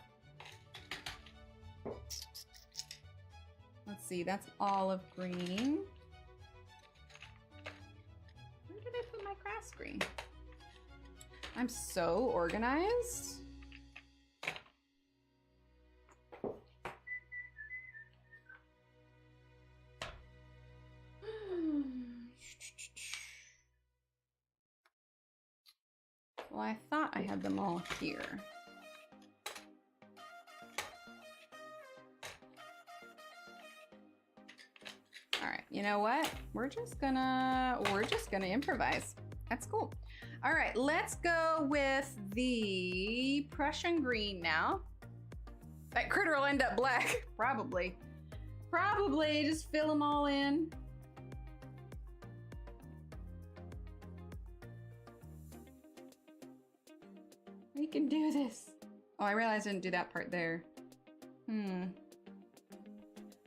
Let's see, that's olive green. Where did I put my grass green? I'm so organized. Well, I thought I had them all here. All right, you know what? We're just gonna improvise. That's cool. All right, let's go with the Prussian green now. That critter will end up black, probably. Probably, just fill them all in. We can do this. Oh, I realized I didn't do that part there.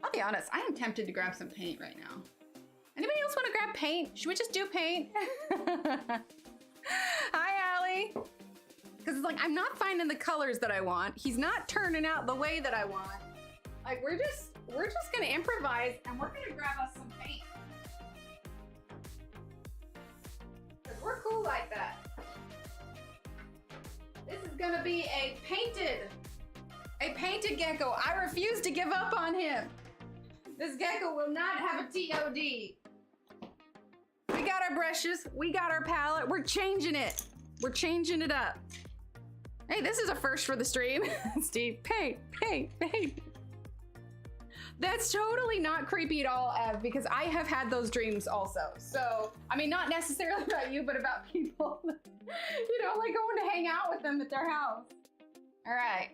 I'll be honest, I am tempted to grab some paint right now. Anybody else want to grab paint? Should we just do paint? Hi, Allie. Because it's like, I'm not finding the colors that I want. He's not turning out the way that I want. Like, we're just gonna improvise and we're gonna grab us some paint. Because we're cool like that. This is gonna be a painted gecko. I refuse to give up on him. This gecko will not have a TOD. We got our brushes, we got our palette, we're changing it. We're changing it up. Hey, this is a first for the stream. Steve, paint. That's totally not creepy at all, Ev, because I have had those dreams also. So, I mean, not necessarily about you, but about people, you know, like going to hang out with them at their house. All right,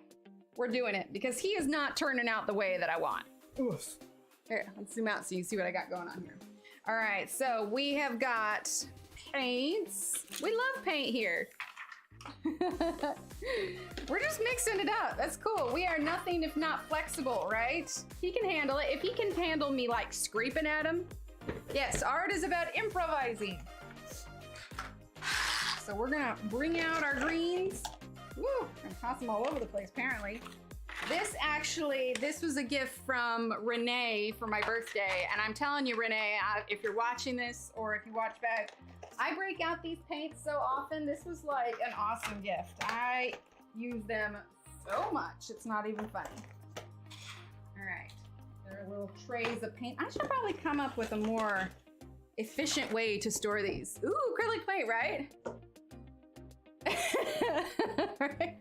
we're doing it because he is not turning out the way that I want. Oof. Here, let's zoom out so you can see what I got going on here. All right, so we have got paints. We love paint here. We're just mixing it up. That's cool. We are nothing if not flexible, right? He can handle it. If he can handle me like scraping at him. Yes, art is about improvising. So we're gonna bring out our greens. Woo, and toss them all over the place apparently. This was a gift from Renee for my birthday. And I'm telling you, Renee, if you're watching this or if you watch back, I break out these paints so often. This was like an awesome gift. I use them so much. It's not even funny. All right, there are little trays of paint. I should probably come up with a more efficient way to store these. Ooh, acrylic paint, right? Right?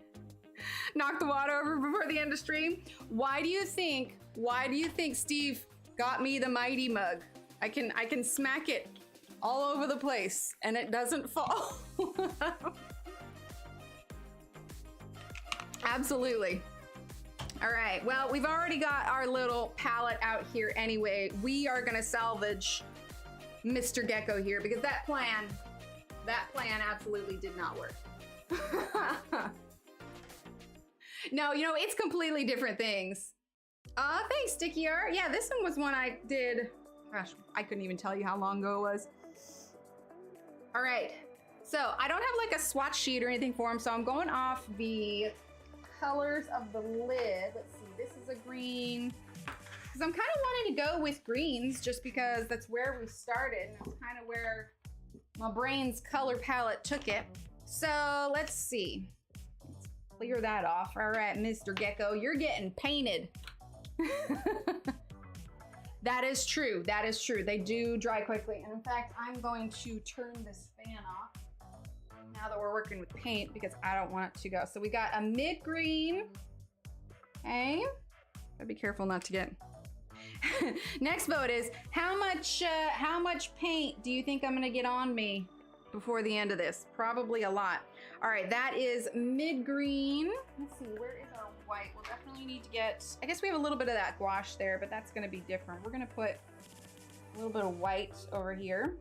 Knock the water over before the end of stream. Why do you think Steve got me the mighty mug? I can smack it all over the place and it doesn't fall. Absolutely. All right, well, we've already got our little palette out here anyway. We are gonna salvage Mr. Gecko here because that plan absolutely did not work. No, you know, it's completely different things. Thanks, Sticky Art. Yeah, this one was one I did, gosh, I couldn't even tell you how long ago it was. All right, so I don't have like a swatch sheet or anything for him, so I'm going off the colors of the lid. Let's see, this is a green. Because I'm kind of wanting to go with greens just because that's where we started. And that's kind of where my brain's color palette took it. So let's see. Let's clear that off. All right, Mr. Gecko, you're getting painted. That is true. That is true. They do dry quickly. And in fact, I'm going to turn this fan off now that we're working with paint because I don't want it to go. So we got a mid green. Okay. Gotta be careful not to get. Next vote is how much paint do you think I'm gonna get on me before the end of this? Probably a lot. All right, that is mid green. Let's see, where is our white? We'll definitely need to get, I guess we have a little bit of that gouache there, but that's gonna be different. We're gonna put a little bit of white over here.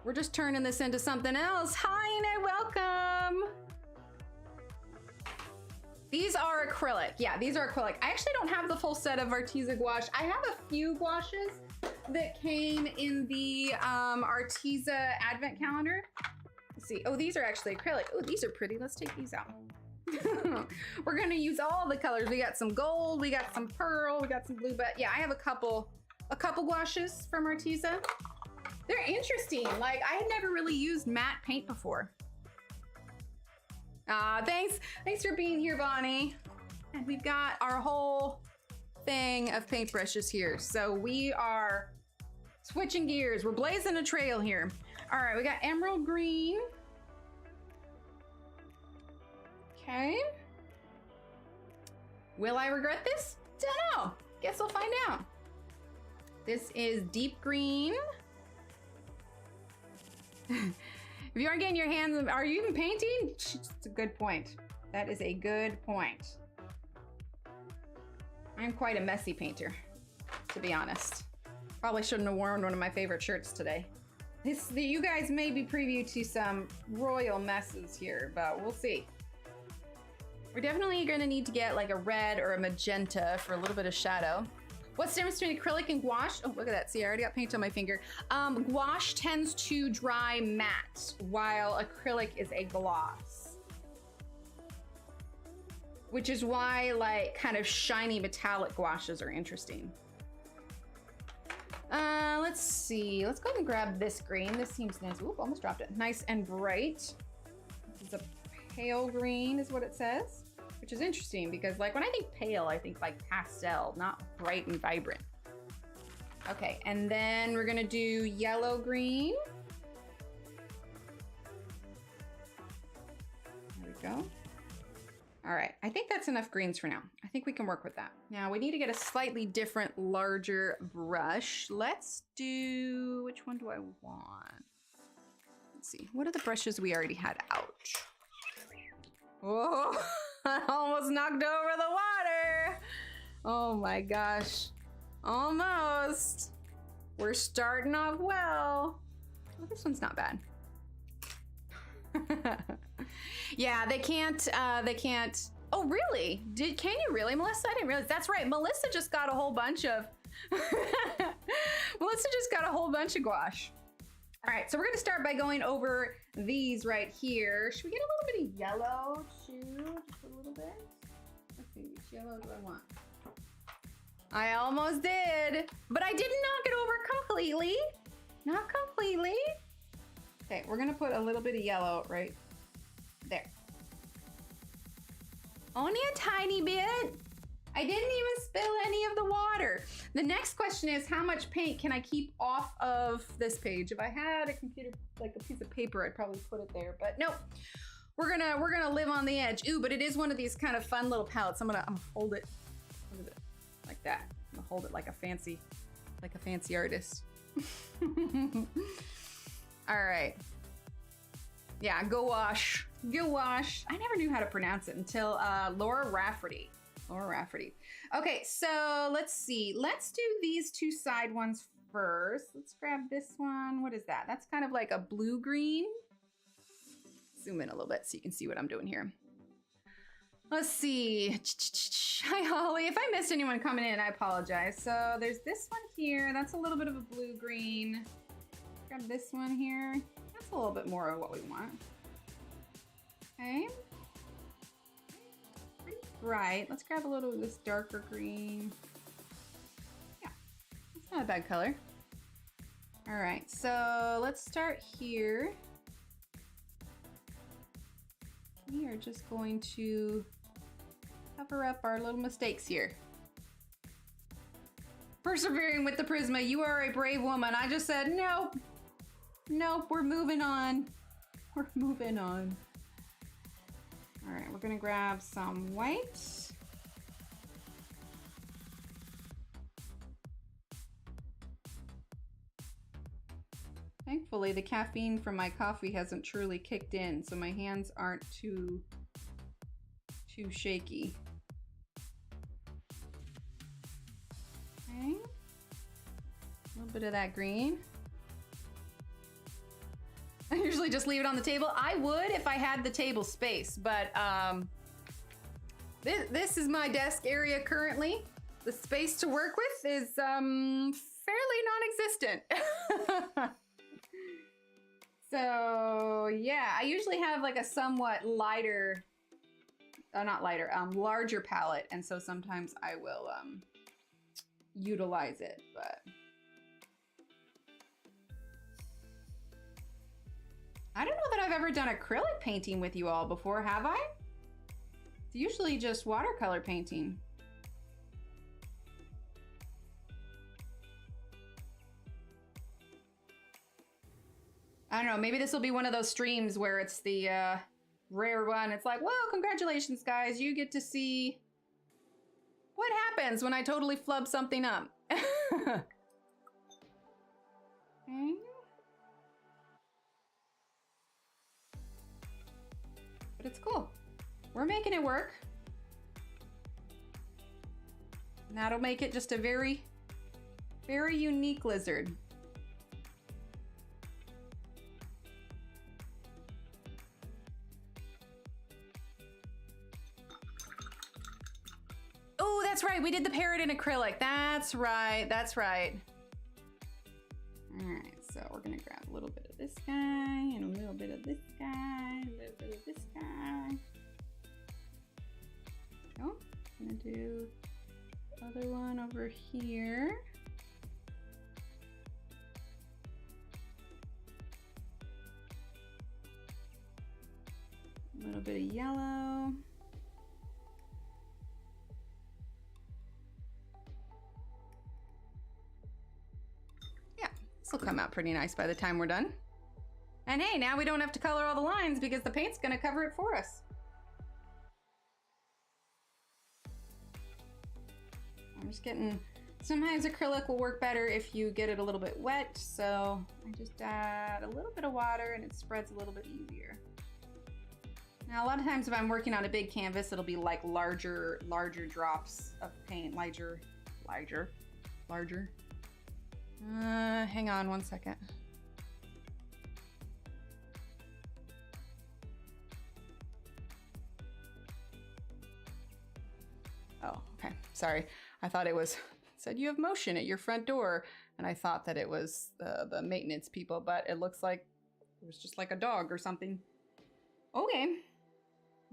We're just turning this into something else. Hi, and welcome. These are acrylic. Yeah, these are acrylic. I actually don't have the full set of Arteza gouache. I have a few gouaches that came in the Arteza advent calendar. Let's see. Oh, these are actually acrylic. Oh, these are pretty. Let's take these out. We're gonna use all the colors. We got some gold, we got some pearl, we got some blue, but yeah, I have a couple gouaches from Arteza. They're interesting. Like, I had never really used matte paint before. Thanks for being here, Bonnie. And we've got our whole thing of paintbrushes here. So we are switching gears. We're blazing a trail here. All right, we got emerald green. Okay. Will I regret this? Don't know. Guess we'll find out. This is deep green. If you aren't getting your hands, are you even painting? It's a good point. That is a good point. I'm quite a messy painter, to be honest. Probably shouldn't have worn one of my favorite shirts today. You guys may be preview to some royal messes here, but we'll see. We're definitely gonna need to get like a red or a magenta for a little bit of shadow. What's the difference between acrylic and gouache? Oh, look at that. See, I already got paint on my finger. Gouache tends to dry matte, while acrylic is a gloss. Which is why like kind of shiny metallic gouaches are interesting. Let's see. Let's go ahead and grab this green. This seems nice. Oop, almost dropped it. Nice and bright. This is a pale green is what it says. Which is interesting because like when I think pale, I think like pastel, not bright and vibrant. Okay, and then we're gonna do yellow green. There we go. All right, I think that's enough greens for now. I think we can work with that. Now we need to get a slightly different, larger brush. Let's do, which one do I want? Let's see, what are the brushes we already had out? Whoa, I almost knocked over the water. Oh my gosh, almost. We're starting off well. Oh, this one's not bad. Yeah, they can't, oh really? Can you really, Melissa? I didn't realize, that's right, Melissa just got a whole bunch of, Melissa just got a whole bunch of gouache. All right, so we're gonna start by going over these right here. Should we get a little bit of yellow too? Just a little bit? Let's see, which yellow do I want? I almost did, but I didn't knock it over completely. Not completely. Okay, we're gonna put a little bit of yellow right there. Only a tiny bit. I didn't even spill any of the water. The next question is how much paint can I keep off of this page? If I had a computer, like a piece of paper, I'd probably put it there, but nope. We're gonna live on the edge. Ooh, but it is one of these kind of fun little palettes. I'm gonna hold it, look at it, like that. I'm gonna hold it like a fancy artist. All right. Yeah, gouache. I never knew how to pronounce it until Laura Rafferty. Okay, so let's see. Let's do these two side ones first. Let's grab this one. What is that? That's kind of like a blue-green. Zoom in a little bit so you can see what I'm doing here. Let's see. Hi, Holly. If I missed anyone coming in, I apologize. So there's this one here. That's a little bit of a blue-green. Grab this one here. That's a little bit more of what we want. Okay. Right, let's grab a little of this darker green. Yeah, it's not a bad color. All right, so let's start here. We are just going to cover up our little mistakes here. persevering with the Prisma. You are a brave woman. I just said, nope. Nope, we're moving on. We're moving on. All right, we're gonna grab some white. Thankfully, the caffeine from my coffee hasn't truly kicked in, so my hands aren't too shaky. Okay. A little bit of that green. I usually just leave it on the table. I would if I had the table space, but this is my desk area currently. The space to work with is fairly non-existent. So yeah, I usually have like a somewhat lighter, not lighter, larger palette, and so sometimes I will utilize it, but I don't know that I've ever done acrylic painting with you all before, have I? It's usually just watercolor painting. I don't know, maybe this will be one of those streams where it's the rare one. It's like, well, congratulations, guys. You get to see what happens when I totally flub something up. Okay. But it's cool. We're making it work. And that'll make it just a very, very unique lizard. Oh, that's right. We did the parrot in acrylic. That's right. That's right. All right. So we're going to grab a little bit of this guy and a little bit of this guy, a little bit of this guy. Oh, I'm going to do the other one over here. A little bit of yellow. This will come out pretty nice by the time we're done. And hey, now we don't have to color all the lines because the paint's gonna cover it for us. I'm just getting, sometimes acrylic will work better if you get it a little bit wet, so I just add a little bit of water and it spreads a little bit easier. Now a lot of times if I'm working on a big canvas, it'll be like larger drops of paint, larger. Hang on one second. Oh, okay. Sorry. I thought it was, said you have motion at your front door. And I thought that it was the maintenance people, but it looks like it was just like a dog or something. Okay.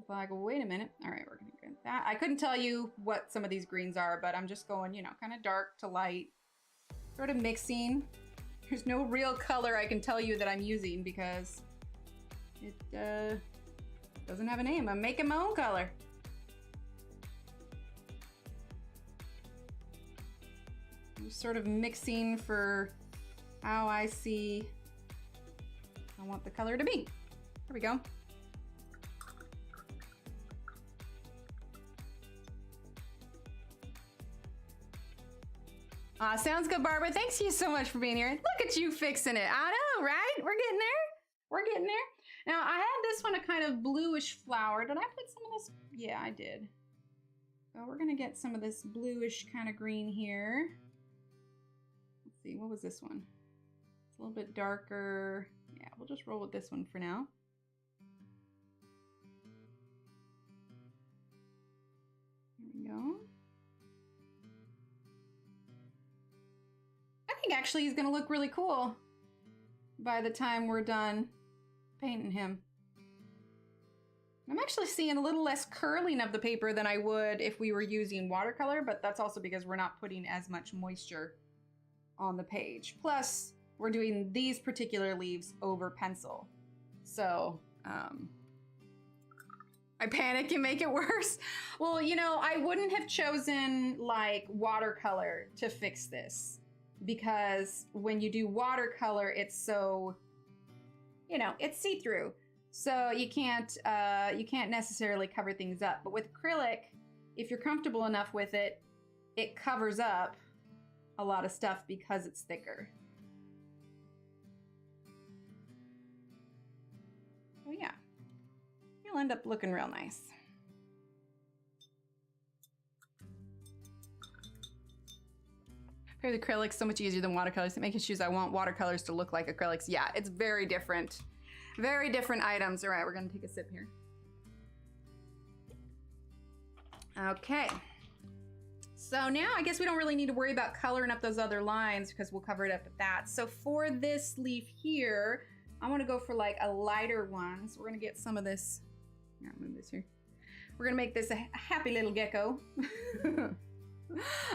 Like, wait a minute. All right, we're gonna get that. I couldn't tell you what some of these greens are, but I'm just going, you know, kind of dark to light. Sort of mixing. There's no real color I can tell you that I'm using because it doesn't have a name. I'm making my own color. I'm just sort of mixing for how I see I want the color to be. There we go. Sounds good, Barbara. Thanks you so much for being here. Look at you fixing it. I know, right? We're getting there. We're getting there. Now, I had this one a kind of bluish flower. Did I put some of this? Yeah, I did. So we're going to get some of this bluish kind of green here. Let's see, what was this one? It's a little bit darker. Yeah, we'll just roll with this one for now. Here we go. I think actually he's gonna look really cool by the time we're done painting him. I'm actually seeing a little less curling of the paper than I would if we were using watercolor, but that's also because we're not putting as much moisture on the page. Plus, we're doing these particular leaves over pencil. So, I I panic and make it worse. Well, you know, I wouldn't have chosen like watercolor to fix this because when you do watercolor, it's so, you know, it's see-through. So you can't necessarily cover things up. But with acrylic, if you're comfortable enough with it, it covers up a lot of stuff because it's thicker. Oh yeah, you'll end up looking real nice. Here's acrylics, so much easier than watercolors. Making shoes, I want watercolors to look like acrylics. Yeah, it's very different. Very different items. All right, we're gonna take a sip here. Okay. So now I guess we don't really need to worry about coloring up those other lines because we'll cover it up with that. So for this leaf here, I want to go for like a lighter one. So we're gonna get some of this. Here, I'll move this here. We're gonna make this a happy little gecko.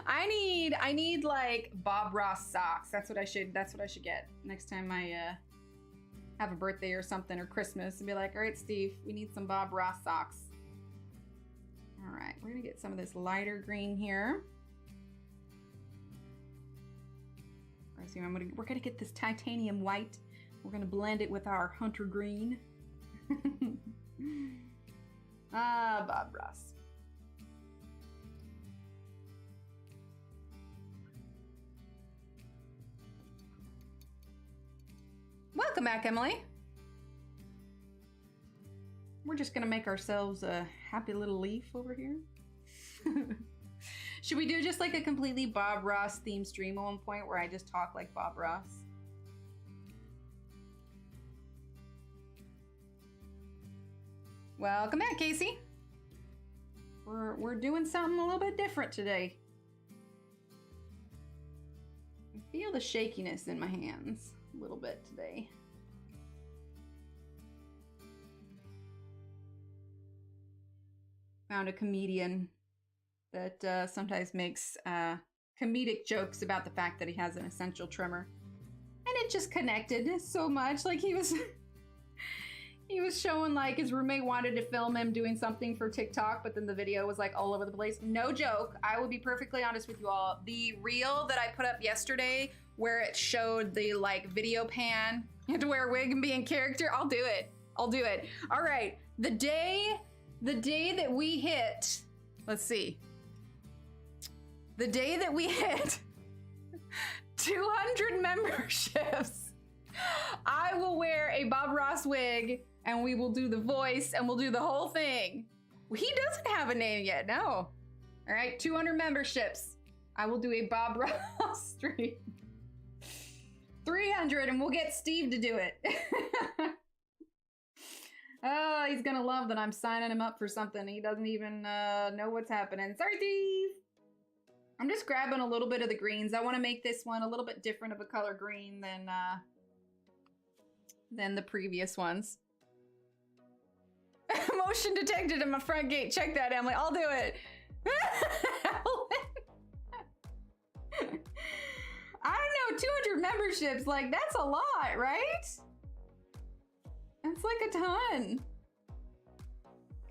I need like Bob Ross socks. That's what I should get next time I have a birthday or something or Christmas and be like, all right, Steve, we need some Bob Ross socks. All right, we're gonna get some of this lighter green here. We're gonna get this titanium white. We're gonna blend it with our hunter green. Bob Ross. Welcome back, Emily. We're just gonna make ourselves a happy little leaf over here. Should we do just like a completely Bob Ross themed stream at one point where I just talk like Bob Ross? Welcome back, Casey. We're doing something a little bit different today. I feel the shakiness in my hands a little bit today. Found a comedian that sometimes makes comedic jokes about the fact that he has an essential trimmer. And it just connected so much. Like he was showing like his roommate wanted to film him doing something for TikTok, but then the video was like all over the place. No joke. I will be perfectly honest with you all. The reel that I put up yesterday where it showed the like video pan, you have to wear a wig and be in character. I'll do it. I'll do it. All right. The day that we hit, let's see. The day that we hit 200 memberships, I will wear a Bob Ross wig and we will do the voice and we'll do the whole thing. He doesn't have a name yet, no. All right, 200 memberships. I will do a Bob Ross stream. 300 and we'll get Steve to do it. Oh, he's gonna love that I'm signing him up for something. He doesn't even know what's happening. Sorry, Steve. I'm just grabbing a little bit of the greens. I want to make this one a little bit different of a color green than the previous ones. Motion detected at my front gate. Check that, Emily. I'll do it. I don't know, 200 memberships, like that's a lot, right? It's like a ton.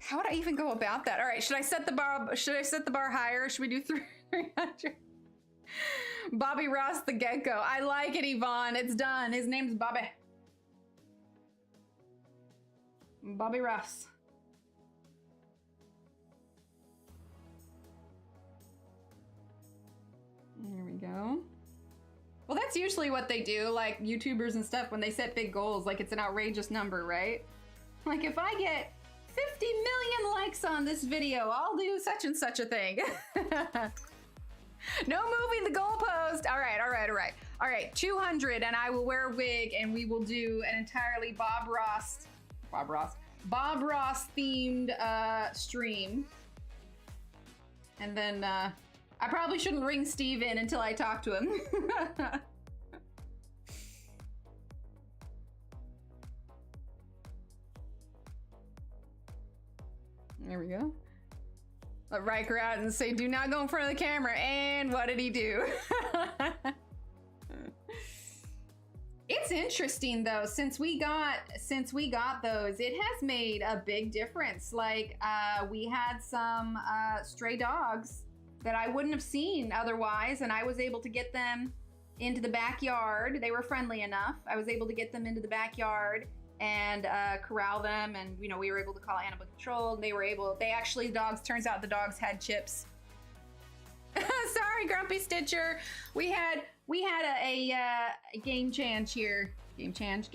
How would I even go about that? All right, should I set the bar higher? Or should we do 300? Bobby Ross the Gecko. I like it, Yvonne. It's done. His name's Bobby. Bobby Ross. There we go. Well, that's usually what they do, like YouTubers and stuff, when they set big goals, like it's an outrageous number, right? Like if I get 50 million likes on this video, I'll do such and such a thing. No moving the goalpost. All right, all right, all right. All right, 200 and I will wear a wig and we will do an entirely Bob Ross themed stream. And then I probably shouldn't ring Steve in until I talk to him. There we go. Let Riker out and say, do not go in front of the camera. And what did he do? It's is interesting though, since we got those, it has made a big difference. Like we had some stray dogs that I wouldn't have seen otherwise, and I was able to get them into the backyard. They were friendly enough. I was able to get them into the backyard and corral them, and you know, we were able to call animal control. And they actually, turns out the dogs had chips. Sorry, Grumpy Stitcher. We had a game change here. Game change.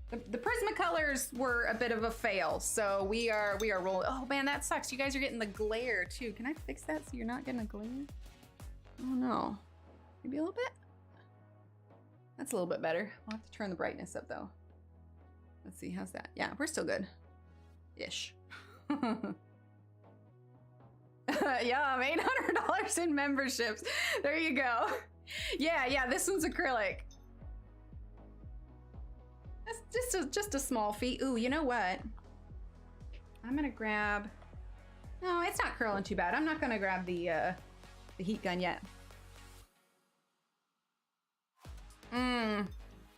The Prismacolors were a bit of a fail, so we are rolling. Oh man, that sucks. You guys are getting the glare too. Can I fix that so you're not getting a glare? Oh no. Maybe a little bit? That's a little bit better. I'll have to turn the brightness up though. Let's see, how's that? Yeah, we're still good. Ish. Yeah, $800 in memberships. There you go. Yeah, this one's acrylic. That's just a small fee. Ooh, you know what? I'm gonna grab, no, it's not curling too bad. I'm not gonna grab the heat gun yet.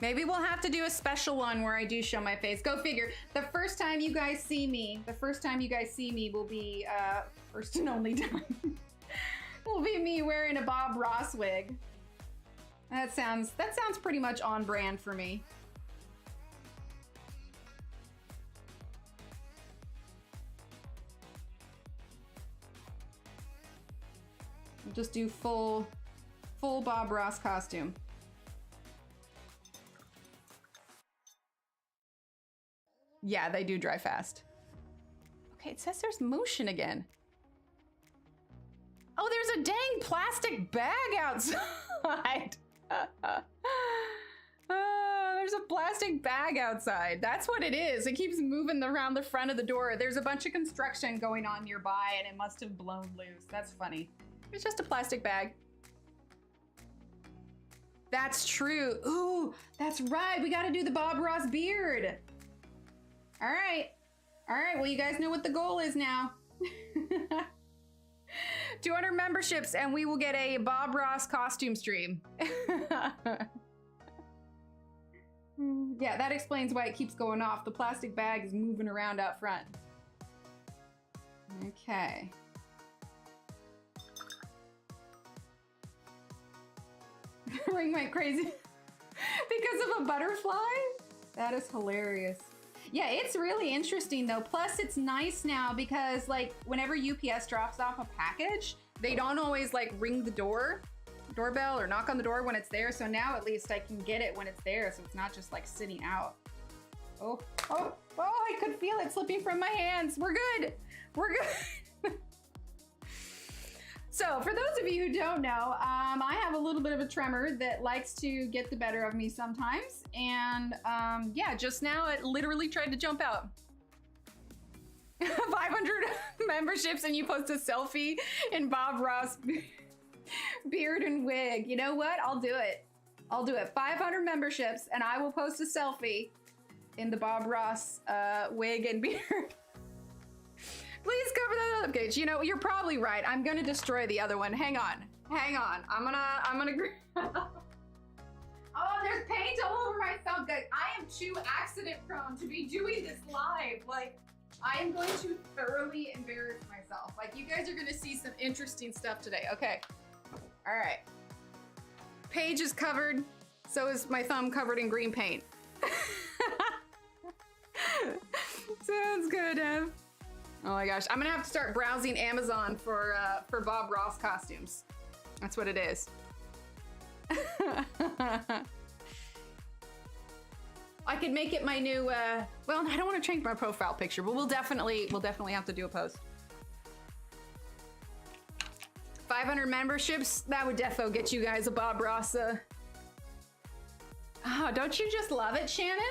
Maybe we'll have to do a special one where I do show my face. Go figure. The first time you guys see me will be first and only time. Will be me wearing a Bob Ross wig. That sounds pretty much on brand for me. We'll just do full Bob Ross costume. Yeah, they do dry fast. Okay, it says there's motion again. Oh, there's a dang plastic bag outside. There's a plastic bag outside. That's what it is. It keeps moving around the front of the door. There's a bunch of construction going on nearby and it must have blown loose. That's funny. It's just a plastic bag. That's true. Ooh, that's right. We got to do the Bob Ross beard. All right. Well, you guys know what the goal is now. 200 memberships and we will get a Bob Ross costume stream. Yeah, that explains why it keeps going off. The plastic bag is moving around out front. Okay. Ring went crazy because of a butterfly? That is hilarious. Yeah, it's really interesting though. Plus it's nice now because like whenever UPS drops off a package, they don't always like ring the doorbell or knock on the door when it's there. So now at least I can get it when it's there. So it's not just like sitting out. Oh, I could feel it slipping from my hands. We're good. So for those of you who don't know, I have a little bit of a tremor that likes to get the better of me sometimes. And yeah, just now it literally tried to jump out. 500 memberships and you post a selfie in Bob Ross beard and wig. You know what? I'll do it. 500 memberships and I will post a selfie in the Bob Ross wig and beard. Please cover that up, Gage. You know, you're probably right. I'm gonna destroy the other one. Hang on. I'm gonna oh, there's paint all over my thumb, guys. I am too accident prone to be doing this live. Like, I am going to thoroughly embarrass myself. Like, you guys are gonna see some interesting stuff today. Okay. All right. Page is covered. So is my thumb covered in green paint. Sounds good, Ev. Oh my gosh, I'm gonna have to start browsing Amazon for Bob Ross costumes. That's what it is. I could make it my new, well, I don't want to change my profile picture, but we'll definitely have to do a post. 500 memberships, that would defo get you guys a Bob Ross. Oh, don't you just love it, Shannon?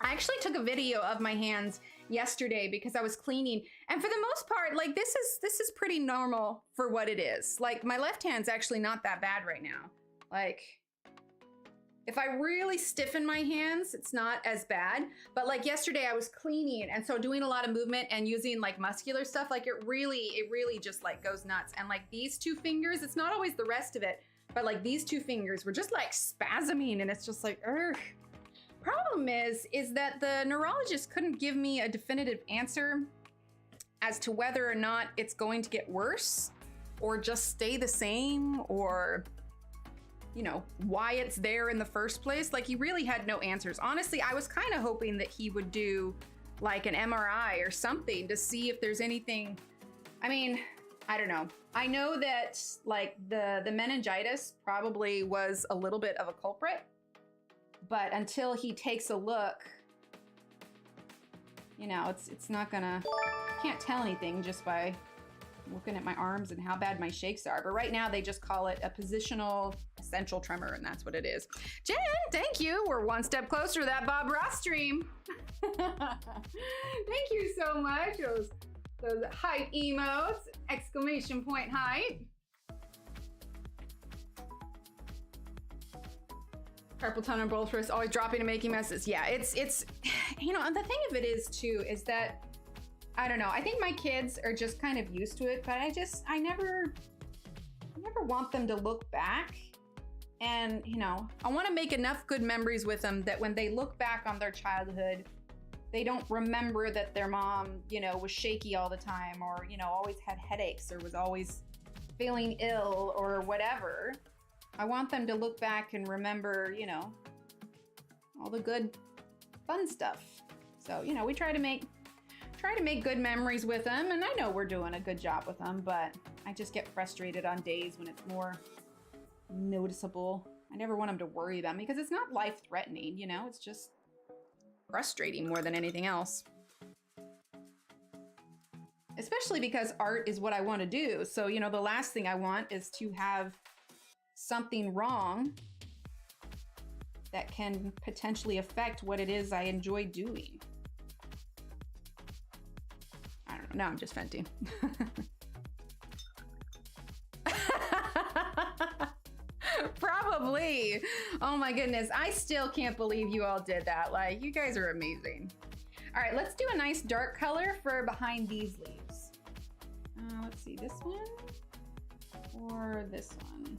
I actually took a video of my hands yesterday because I was cleaning, and for the most part, like this is pretty normal for what it is. Like my left hand's actually not that bad right now. Like If I really stiffen my hands, it's not as bad. But like yesterday I was cleaning, and so doing a lot of movement and using like muscular stuff, like it really just like goes nuts. And like these two fingers, it's not always the rest of it, but like these two fingers were just like spasming, and it's just like, ugh. Problem is that the neurologist couldn't give me a definitive answer as to whether or not it's going to get worse or just stay the same, or, you know, why it's there in the first place. Like, he really had no answers. Honestly, I was kind of hoping that he would do like an MRI or something to see if there's anything. I mean, I don't know. I know that like the meningitis probably was a little bit of a culprit, but until he takes a look, you know, it's not gonna, can't tell anything just by looking at my arms and how bad my shakes are. But right now they just call it a positional essential tremor, and that's what it is. Jen, thank you. We're one step closer to that Bob Ross stream. Thank you so much. Those hype emotes, exclamation point hype. Carpal tunnel, both wrists, always dropping and making messes. Yeah, it's, you know, and the thing of it is too, is that, I don't know, I think my kids are just kind of used to it, but I never want them to look back. And, you know, I want to make enough good memories with them that when they look back on their childhood, they don't remember that their mom, you know, was shaky all the time, or, you know, always had headaches, or was always feeling ill or whatever. I want them to look back and remember, you know, all the good, fun stuff. So, you know, we try to make good memories with them, and I know we're doing a good job with them, but I just get frustrated on days when it's more noticeable. I never want them to worry about me because it's not life-threatening, you know, it's just frustrating more than anything else. Especially because art is what I want to do. So, you know, the last thing I want is to have something wrong that can potentially affect what it is I enjoy doing. I don't know, now I'm just venting. Probably. Oh my goodness, I still can't believe you all did that. Like, you guys are amazing. All right, let's do a nice dark color for behind these leaves. Let's see, this one or this one?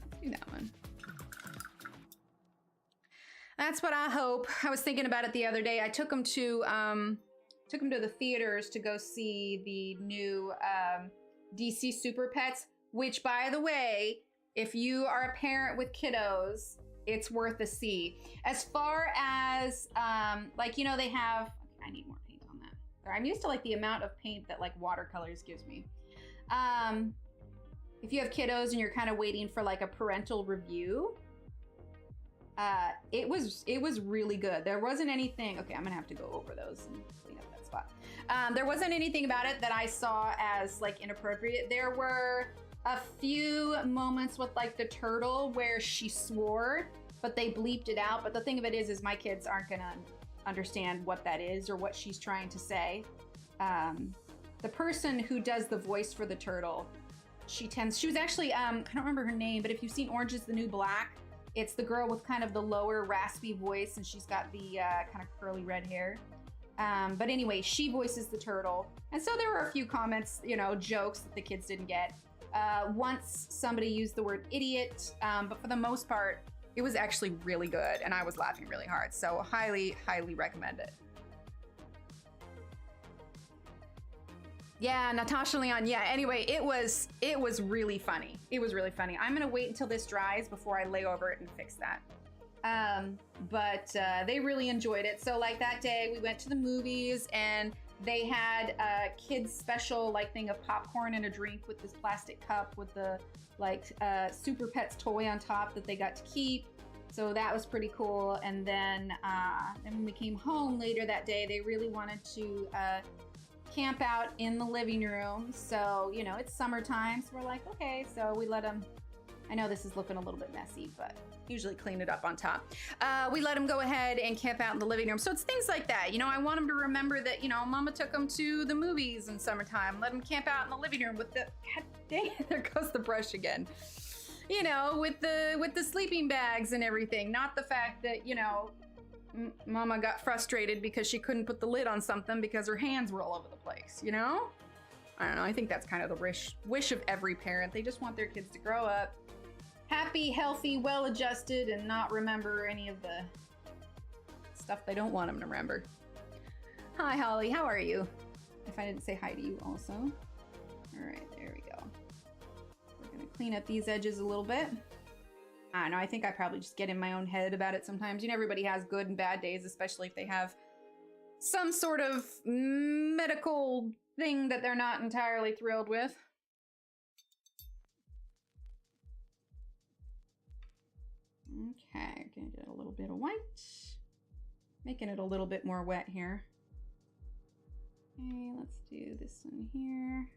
Let's do that one. That's what I hope. I was thinking about it the other day. I took them to the theaters to go see the new DC Super Pets, which, by the way, if you are a parent with kiddos, it's worth a see. As far as, like, you know, they have, I need more paint on that. I'm used to like the amount of paint that like watercolors gives me. If you have kiddos and you're kind of waiting for like a parental review, it was really good. There wasn't anything, okay, I'm gonna have to go over those and clean up that spot. There wasn't anything about it that I saw as like inappropriate. There were a few moments with like the turtle where she swore, but they bleeped it out. But the thing of it is my kids aren't gonna understand what that is or what she's trying to say. The person who does the voice for the turtle, she was actually, I don't remember her name, but if you've seen Orange is the New Black, it's the girl with kind of the lower raspy voice, and she's got the kind of curly red hair. But anyway, she voices the turtle. And so there were a few comments, you know, jokes that the kids didn't get. Once somebody used the word idiot, but for the most part, it was actually really good, and I was laughing really hard. So highly, highly recommend it. Yeah, Natasha Leon. Yeah, anyway, it was really funny. It was really funny. I'm gonna wait until this dries before I lay over it and fix that. But they really enjoyed it. So like that day we went to the movies, and they had a kids special like thing of popcorn and a drink with this plastic cup with the like Super Pets toy on top that they got to keep. So that was pretty cool. And then when we came home later that day, they really wanted to camp out in the living room. So, you know, it's summertime, so we're like, okay. So we let them, I know this is looking a little bit messy, but usually clean it up on top. We let them go ahead and camp out in the living room. So it's things like that. You know, I want them to remember that, you know, Mama took them to the movies in summertime. Let them camp out in the living room with the, God dang it, there goes the brush again. you know, with the sleeping bags and everything. Not the fact that, you know, Mama got frustrated because she couldn't put the lid on something because her hands were all over the place, you know? I don't know, I think that's kind of the wish of every parent. They just want their kids to grow up happy, healthy, well-adjusted, and not remember any of the stuff they don't want them to remember. Hi, Holly, how are you? If I didn't say hi to you also. All right, there we go. We're gonna clean up these edges a little bit. I don't know, I think I probably just get in my own head about it sometimes. You know, everybody has good and bad days, especially if they have some sort of medical thing that they're not entirely thrilled with. Okay, gonna get a little bit of white. Making it a little bit more wet here. Okay, let's do this one here.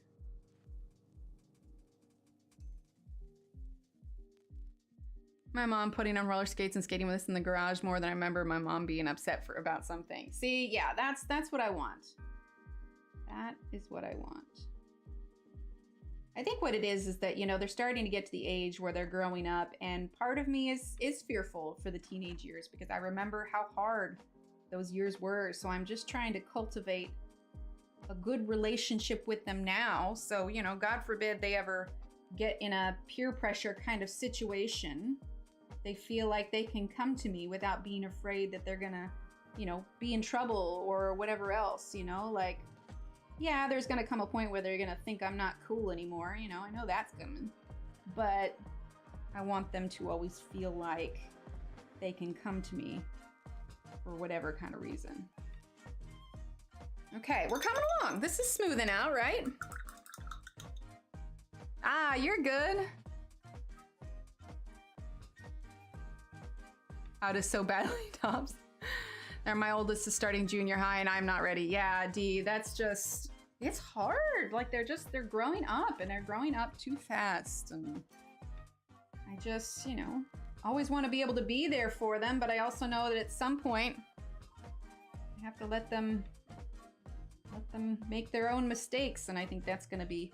My mom putting on roller skates and skating with us in the garage more than I remember my mom being upset about something. See, yeah, that's what I want. That is what I want. I think what it is that, you know, they're starting to get to the age where they're growing up, and part of me is fearful for the teenage years because I remember how hard those years were. So I'm just trying to cultivate a good relationship with them now. So, you know, God forbid they ever get in a peer pressure kind of situation. They feel like they can come to me without being afraid that they're gonna, you know, be in trouble or whatever else, you know, like, yeah, there's gonna come a point where they're gonna think I'm not cool anymore, you know, I know that's coming. But I want them to always feel like they can come to me for whatever kind of reason. Okay, we're coming along. This is smoothing out, right? Ah, you're good. How to sew badly tops. And my oldest is starting junior high and I'm not ready. Yeah, Dee, that's just, it's hard. Like they're growing up and they're growing up too fast. And I just, you know, always want to be able to be there for them, but I also know that at some point I have to let them make their own mistakes. And I think that's gonna be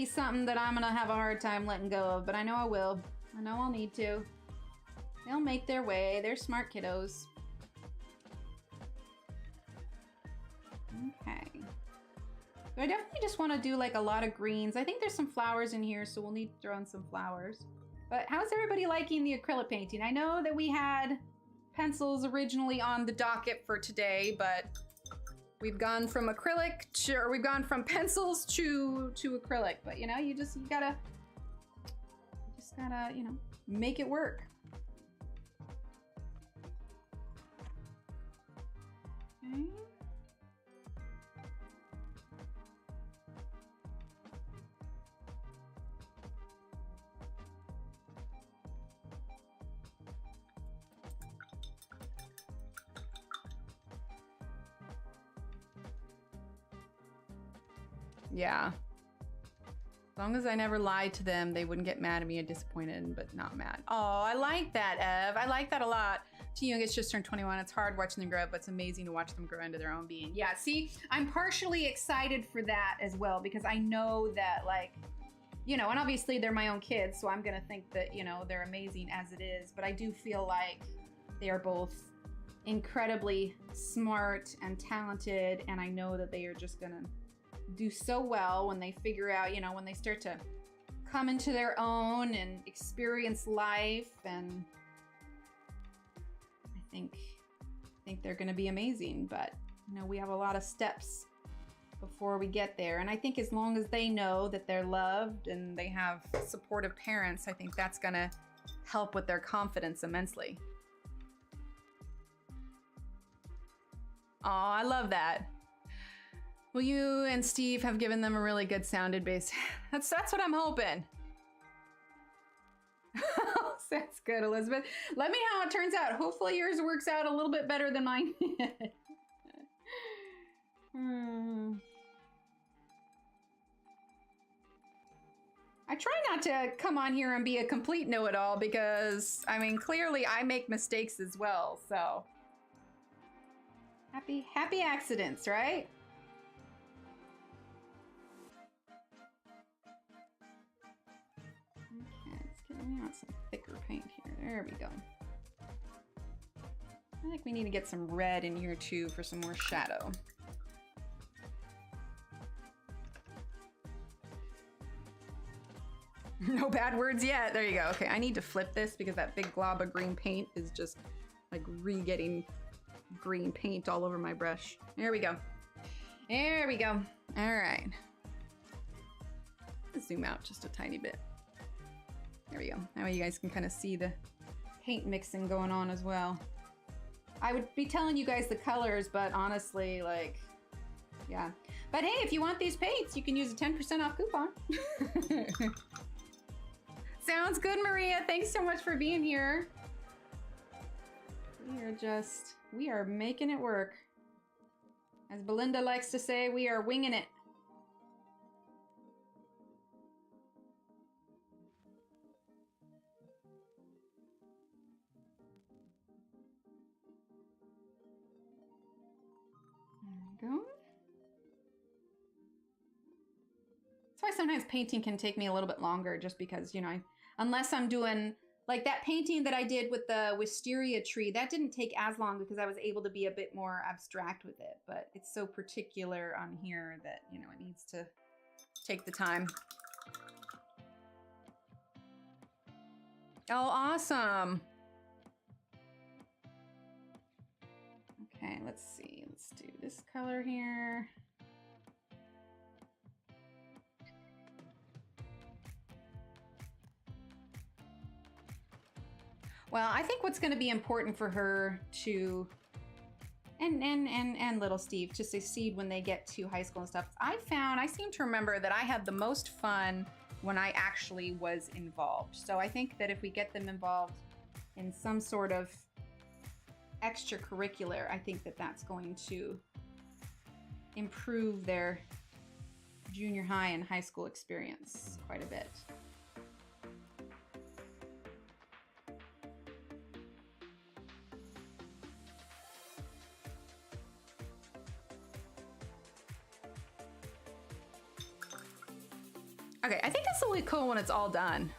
something that I'm gonna have a hard time letting go of, but I know I will. I know I'll need to. They'll make their way. They're smart kiddos. Okay. So I definitely just want to do like a lot of greens. I think there's some flowers in here, so we'll need to throw in some flowers. But how's everybody liking the acrylic painting? I know that we had pencils originally on the docket for today, but we've gone from acrylic to, or we've gone from pencils to acrylic. But you know, you gotta, you know, make it work. Okay. Yeah. As long as I never lied to them, they wouldn't get mad at me and disappointed, but not mad. Oh, I like that, Ev. I like that a lot. T Youngest just turned 21. It's hard watching them grow up, but it's amazing to watch them grow into their own being. Yeah, see, I'm partially excited for that as well, because I know that, like, you know, and obviously they're my own kids, so I'm gonna think that, you know, they're amazing as it is, but I do feel like they are both incredibly smart and talented, and I know that they are just gonna do so well when they figure out, you know, when they start to come into their own and experience life, and I think they're going to be amazing. But you know, we have a lot of steps before we get there, and I think as long as they know that they're loved and they have supportive parents, I think that's going to help with their confidence immensely. Oh, I love that. Well, you and Steve have given them a really good sounded base. That's what I'm hoping. That's good, Elizabeth. Let me know how it turns out. Hopefully yours works out a little bit better than mine did. I try not to come on here and be a complete know-it-all because, I mean, clearly I make mistakes as well, so. Happy accidents, right? We want some thicker paint here. There we go. I think we need to get some red in here too for some more shadow. No bad words yet. There you go. Okay, I need to flip this because that big glob of green paint is just like getting green paint all over my brush. There we go. There we go. All right. Let's zoom out just a tiny bit. There we go. That way you guys can kind of see the paint mixing going on as well. I would be telling you guys the colors, but honestly, like, yeah. But hey, if you want these paints, you can use a 10% off coupon. Sounds good, Maria. Thanks so much for being here. We are making it work. As Belinda likes to say, we are winging it. There we go. That's why sometimes painting can take me a little bit longer, just because, you know, unless I'm doing like that painting that I did with the wisteria tree, that didn't take as long because I was able to be a bit more abstract with it, but it's so particular on here that, you know, it needs to take the time. Oh, awesome. Okay, let's see. Let's do this color here. Well, I think what's going to be important for her to, and little Steve, to succeed when they get to high school and stuff, I seem to remember that I had the most fun when I actually was involved. So I think that if we get them involved in some sort of extracurricular, I think that that's going to improve their junior high and high school experience quite a bit. Okay, I think this will be cool when it's all done.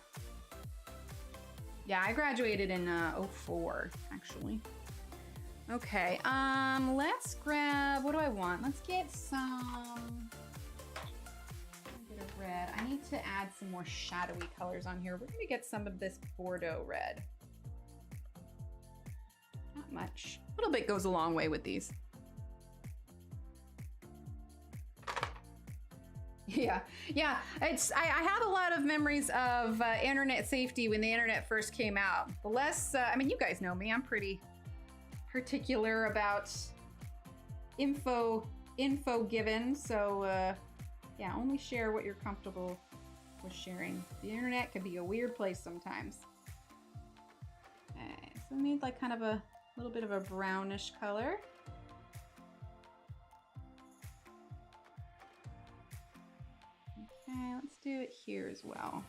Yeah, I graduated in 04, actually. Okay, let's grab, what do I want? Let's get some, get a red. I need to add some more shadowy colors on here. We're gonna get some of this Bordeaux red. Not much. A little bit goes a long way with these. Yeah, I have a lot of memories of internet safety when the internet first came out. The less, I mean, you guys know me, I'm pretty particular about info given, so yeah, only share what you're comfortable with sharing. The internet can be a weird place sometimes. Okay, so we need like kind of a little bit of a brownish color. Okay, let's do it here as well.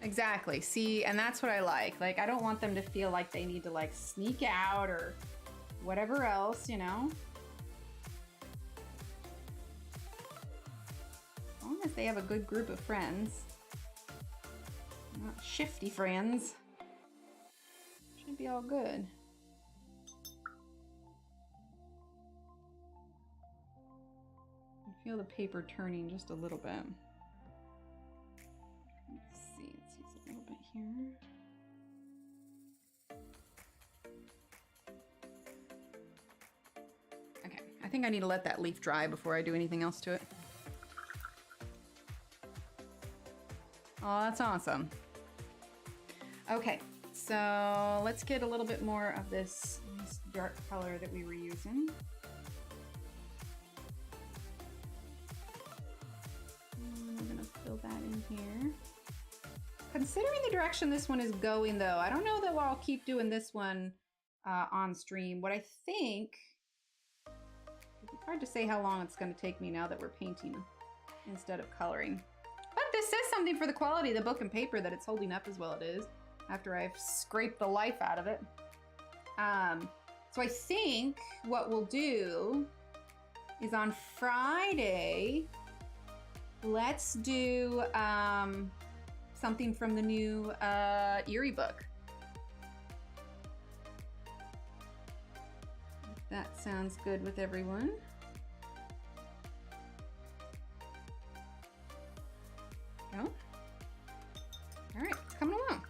Exactly. See, and that's what I like. Like, I don't want them to feel like they need to like sneak out or whatever else, you know? As long as they have a good group of friends. Not shifty friends. Should be all good. I feel the paper turning just a little bit. Let's see, let's use a little bit here. Okay, I think I need to let that leaf dry before I do anything else to it. Oh, that's awesome. Okay, so let's get a little bit more of this nice dark color that we were using. And we're gonna fill that in here. Considering the direction this one is going though, I don't know that I'll keep doing this one on stream. What I think, it's hard to say how long it's gonna take me now that we're painting instead of coloring. But this says something for the quality of the book and paper that it's holding up as well it is. After I've scraped the life out of it. So I think what we'll do is on Friday, let's do something from the new Eerie book. If that sounds good with everyone. Go. All right, it's coming along.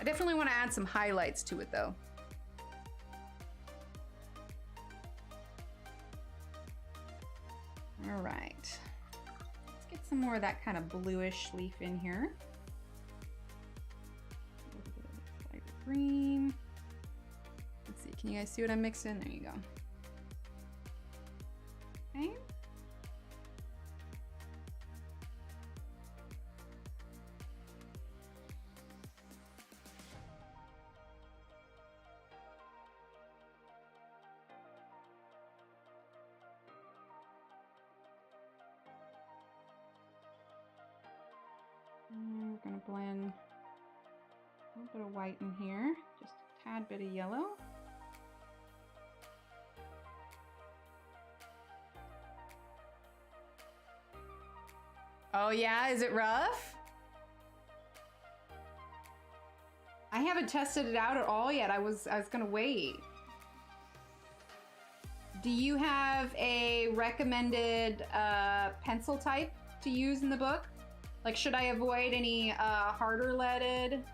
I definitely want to add some highlights to it though. All right, let's get some more of that kind of bluish leaf in here. A little bit of lighter green. Let's see, can you guys see what I'm mixing? There you go. Okay. We're gonna blend a little bit of white in here, just a tad bit of yellow. Oh yeah, is it rough? I haven't tested it out at all yet. I was gonna wait. Do you have a recommended pencil type to use in the book? Like, should I avoid any harder leaded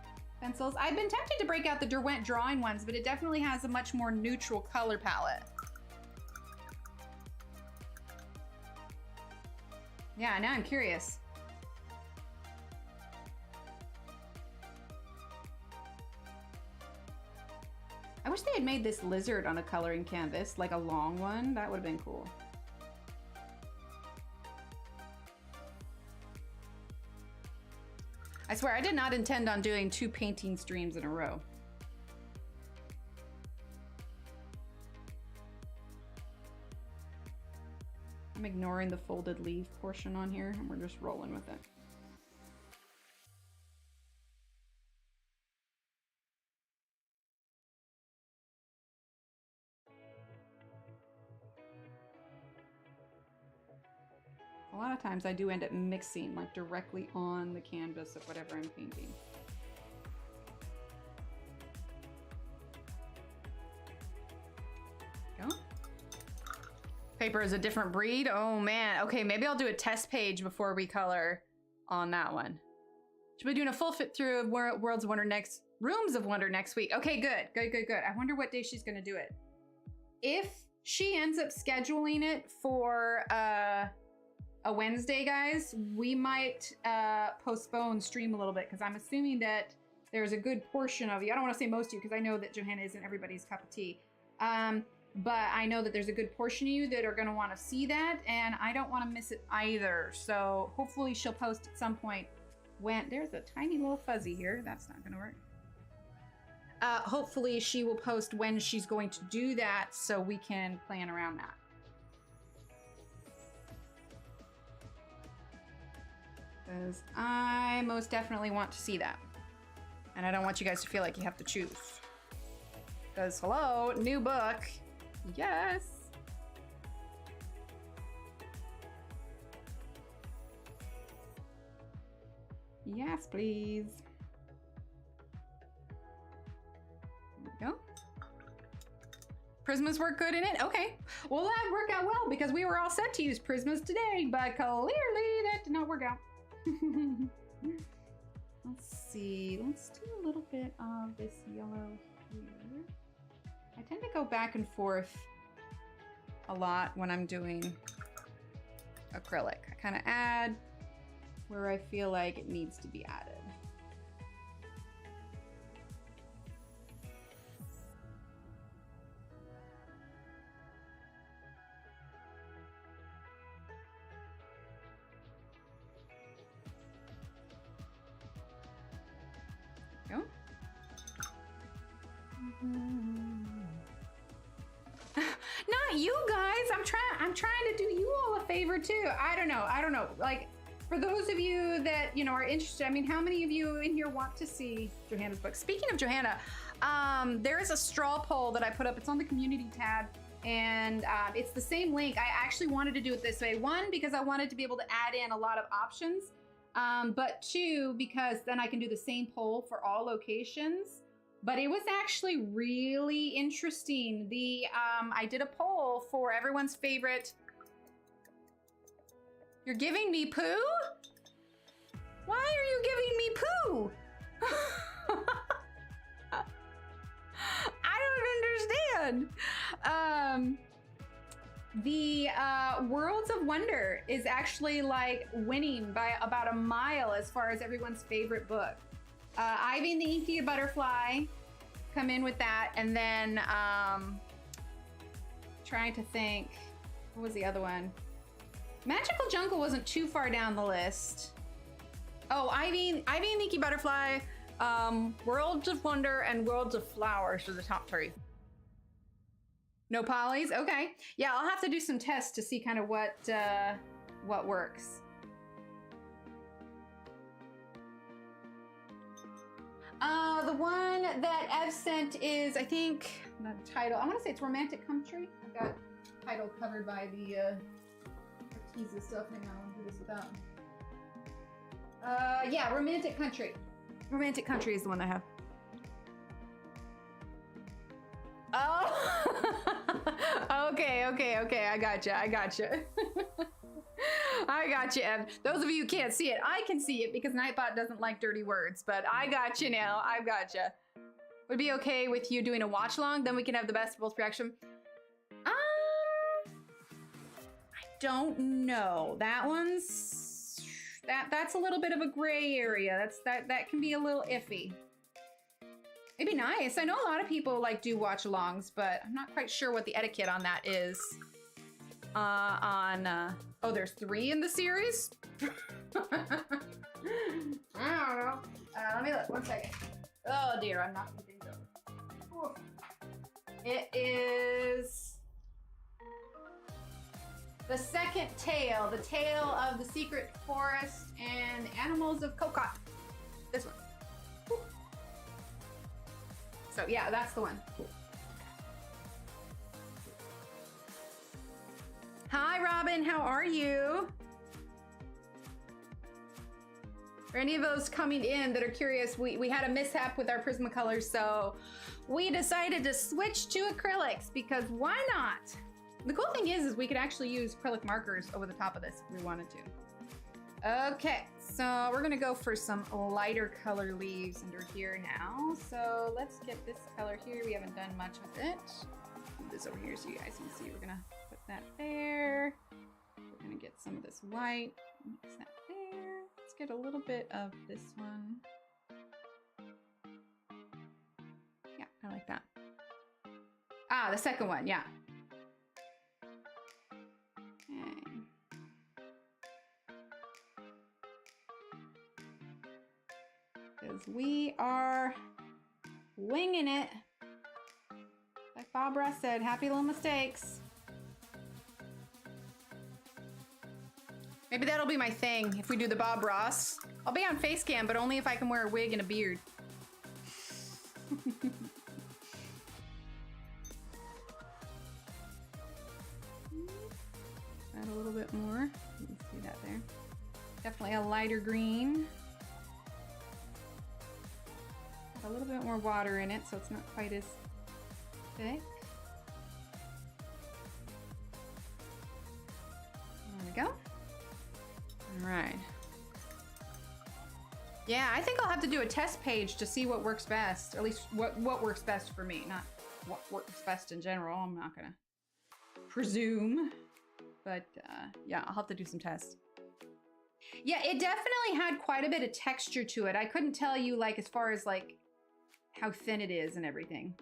pencils? I've been tempted to break out the Derwent drawing ones, but it definitely has a much more neutral color palette. Yeah, now I'm curious. I wish they had made this lizard on a coloring canvas, like a long one. That would have been cool. I swear, I did not intend on doing 2 painting streams in a row. I'm ignoring the folded leaf portion on here, and we're just rolling with it. A lot of times I do end up mixing like directly on the canvas of whatever I'm painting. Go. Paper is a different breed. Oh man. Okay, maybe I'll do a test page before we color on that one. Should we be doing a full fit through of Worlds of Wonder next, Rooms of Wonder next week? Okay, good. I wonder what day she's gonna do it. If she ends up scheduling it for a Wednesday, guys, we might postpone stream a little bit because I'm assuming that there's a good portion of you. I don't want to say most of you because I know that Johanna isn't everybody's cup of tea. But I know that there's a good portion of you that are going to want to see that, and I don't want to miss it either. So hopefully she'll post at some point when there's a tiny little fuzzy here. That's not going to work. Hopefully she will post when she's going to do that so we can plan around that. Because I most definitely want to see that. And I don't want you guys to feel like you have to choose. Because, hello, new book. Yes. Yes, please. There we go. Prismas work good in it? Okay. Well, that worked out well because we were all set to use Prismas today, but clearly that did not work out. Let's see. Let's do a little bit of this yellow here. I tend to go back and forth a lot when I'm doing acrylic. I kind of add where I feel like it needs to be added. Go. Not you guys. I'm trying to do you all a favor too. I don't know. Like, For those of you that, you know, are interested, I mean, how many of you in here want to see Johanna's book? Speaking of Johanna, there is a straw poll that I put up. It's on the community tab, and it's the same link. I actually wanted to do it this way. One, because I wanted to be able to add in a lot of options, but two, because then I can do the same poll for all locations. But it was actually really interesting. I did a poll for everyone's favorite. You're giving me poo? Why are you giving me poo? I don't understand. The Worlds of Wonder is actually like winning by about a mile as far as everyone's favorite book. Ivy and the Inky Butterfly come in with that, and then trying to think, what was the other one? Magical Jungle wasn't too far down the list. Oh, Ivy and the Inky Butterfly, Worlds of Wonder, and Worlds of Flowers are the top three. No polys? Okay. Yeah, I'll have to do some tests to see kind of what works. The one that Ev sent is, I think, the title, I want to say it's Romantic Country. I've got the title covered by the Artesia stuff. Hang on, I'll do this without. Yeah, Romantic Country. Romantic Country is the one I have. Oh, okay, I gotcha. I gotcha, Ev. Those of you who can't see it, I can see it because Nightbot doesn't like dirty words, but I got you now. I gotcha. Would be okay with you doing a watch along, then we can have the best of both reaction. I don't know. That one's that's a little bit of a gray area. That can be a little iffy. It'd be nice. I know a lot of people like do watch alongs, but I'm not quite sure what the etiquette on that is. Oh, there's 3 in the series? I don't know. Let me look, 1 second. Oh dear, I'm not looking good. It is the second tale, the tale of the secret forest and animals of Kokot. This one. So yeah, that's the one. Hi, Robin, how are you? For any of those coming in that are curious, we had a mishap with our Prismacolors, so we decided to switch to acrylics because why not? The cool thing is we could actually use acrylic markers over the top of this if we wanted to. Okay, so we're gonna go for some lighter color leaves under here now. So let's get this color here. We haven't done much with it. Move this over here so you guys can see. We're gonna put that there. We're gonna get some of this white, mix that there. Let's get a little bit of this one. Yeah, I like that. Ah, the second one, yeah. Okay. Because we are winging it. Like Bob Ross said, happy little mistakes. Maybe that'll be my thing if we do the Bob Ross. I'll be on face cam, but only if I can wear a wig and a beard. Add a little bit more. You can see that there. Definitely a lighter green. Add a little bit more water in it so it's not quite as thick. There we go. All right. Yeah, I think I'll have to do a test page to see what works best. At least what works best for me, not what works best in general. I'm not gonna presume, but yeah, I'll have to do some tests. Yeah, it definitely had quite a bit of texture to it. I couldn't tell you like as far as like how thin it is and everything.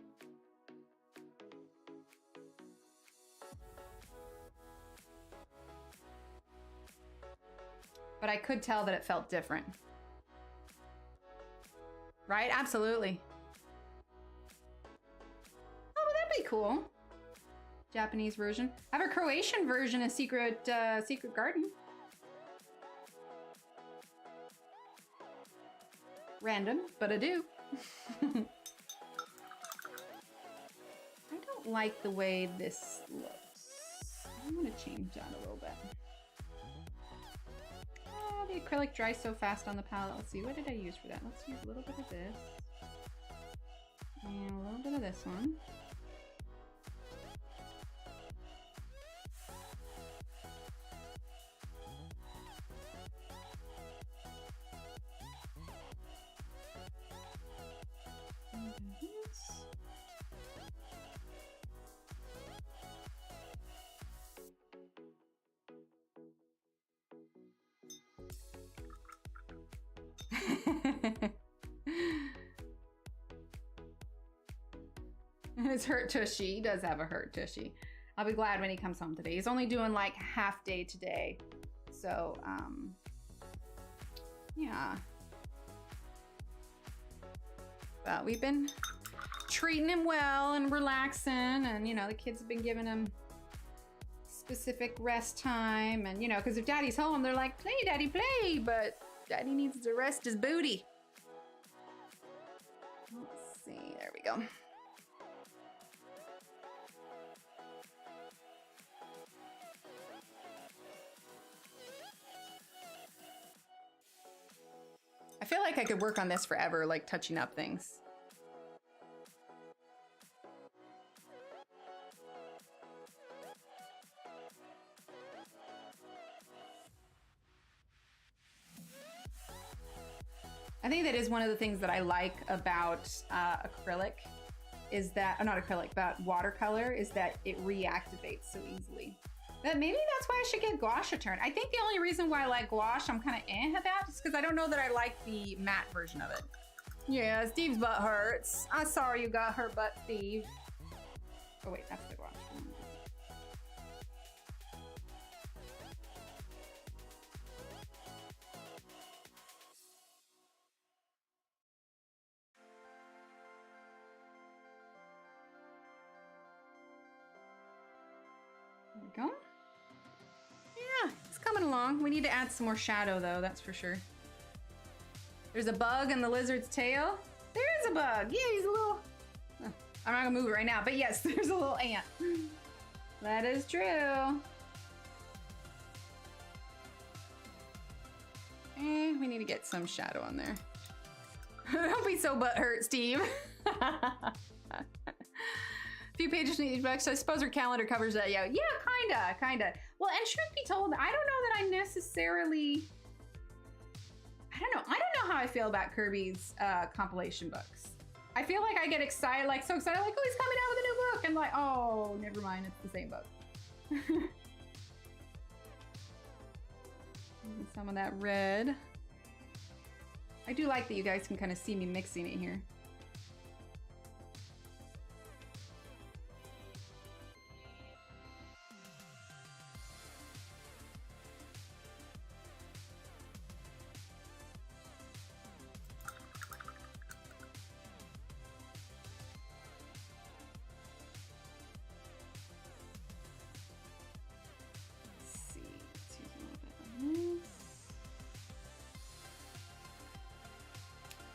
But I could tell that it felt different. Right? Absolutely. Oh, well, that'd be cool. Japanese version. I have a Croatian version of Secret Garden. Random, but I do. I don't like the way this looks. I'm gonna change that a little bit. The acrylic dries so fast on the palette. Let's see, what did I use for that? Let's use a little bit of this. And a little bit of this one. His hurt tushy. He does have a hurt tushy. I'll be glad when he comes home today. He's only doing like half day today. So, yeah. But we've been treating him well and relaxing, and you know, the kids have been giving him specific rest time, and you know, because if daddy's home, they're like, play, daddy, play, but daddy needs to rest his booty. Let's see, there we go. I feel like I could work on this forever, like touching up things. I think that is one of the things that I like about acrylic is that, oh, not acrylic, but watercolor, is that it reactivates so easily. But maybe that's why I should get gouache a turn. I think the only reason why I like gouache, I'm kind of about, is because I don't know that I like the matte version of it. Yeah, Steve's butt hurts. I'm sorry you got hurt butt, Steve. Oh wait, that's the gouache. There we go. Yeah, it's coming along. We need to add some more shadow though, that's for sure. There's a bug in the lizard's tail. There is a bug. Yeah, he's a little... Oh, I'm not gonna move it right now, but yes, there's a little ant. That is true. We need to get some shadow on there. Don't be so butthurt, Steve. A few pages need bucks. So I suppose her calendar covers that. Yeah, kinda. Well, and truth be told, I don't know that I necessarily. I don't know how I feel about Kirby's compilation books. I feel like I get excited, like so excited, like, oh, he's coming out with a new book, and like, oh, never mind, it's the same book. Some of that red. I do like that you guys can kind of see me mixing it here.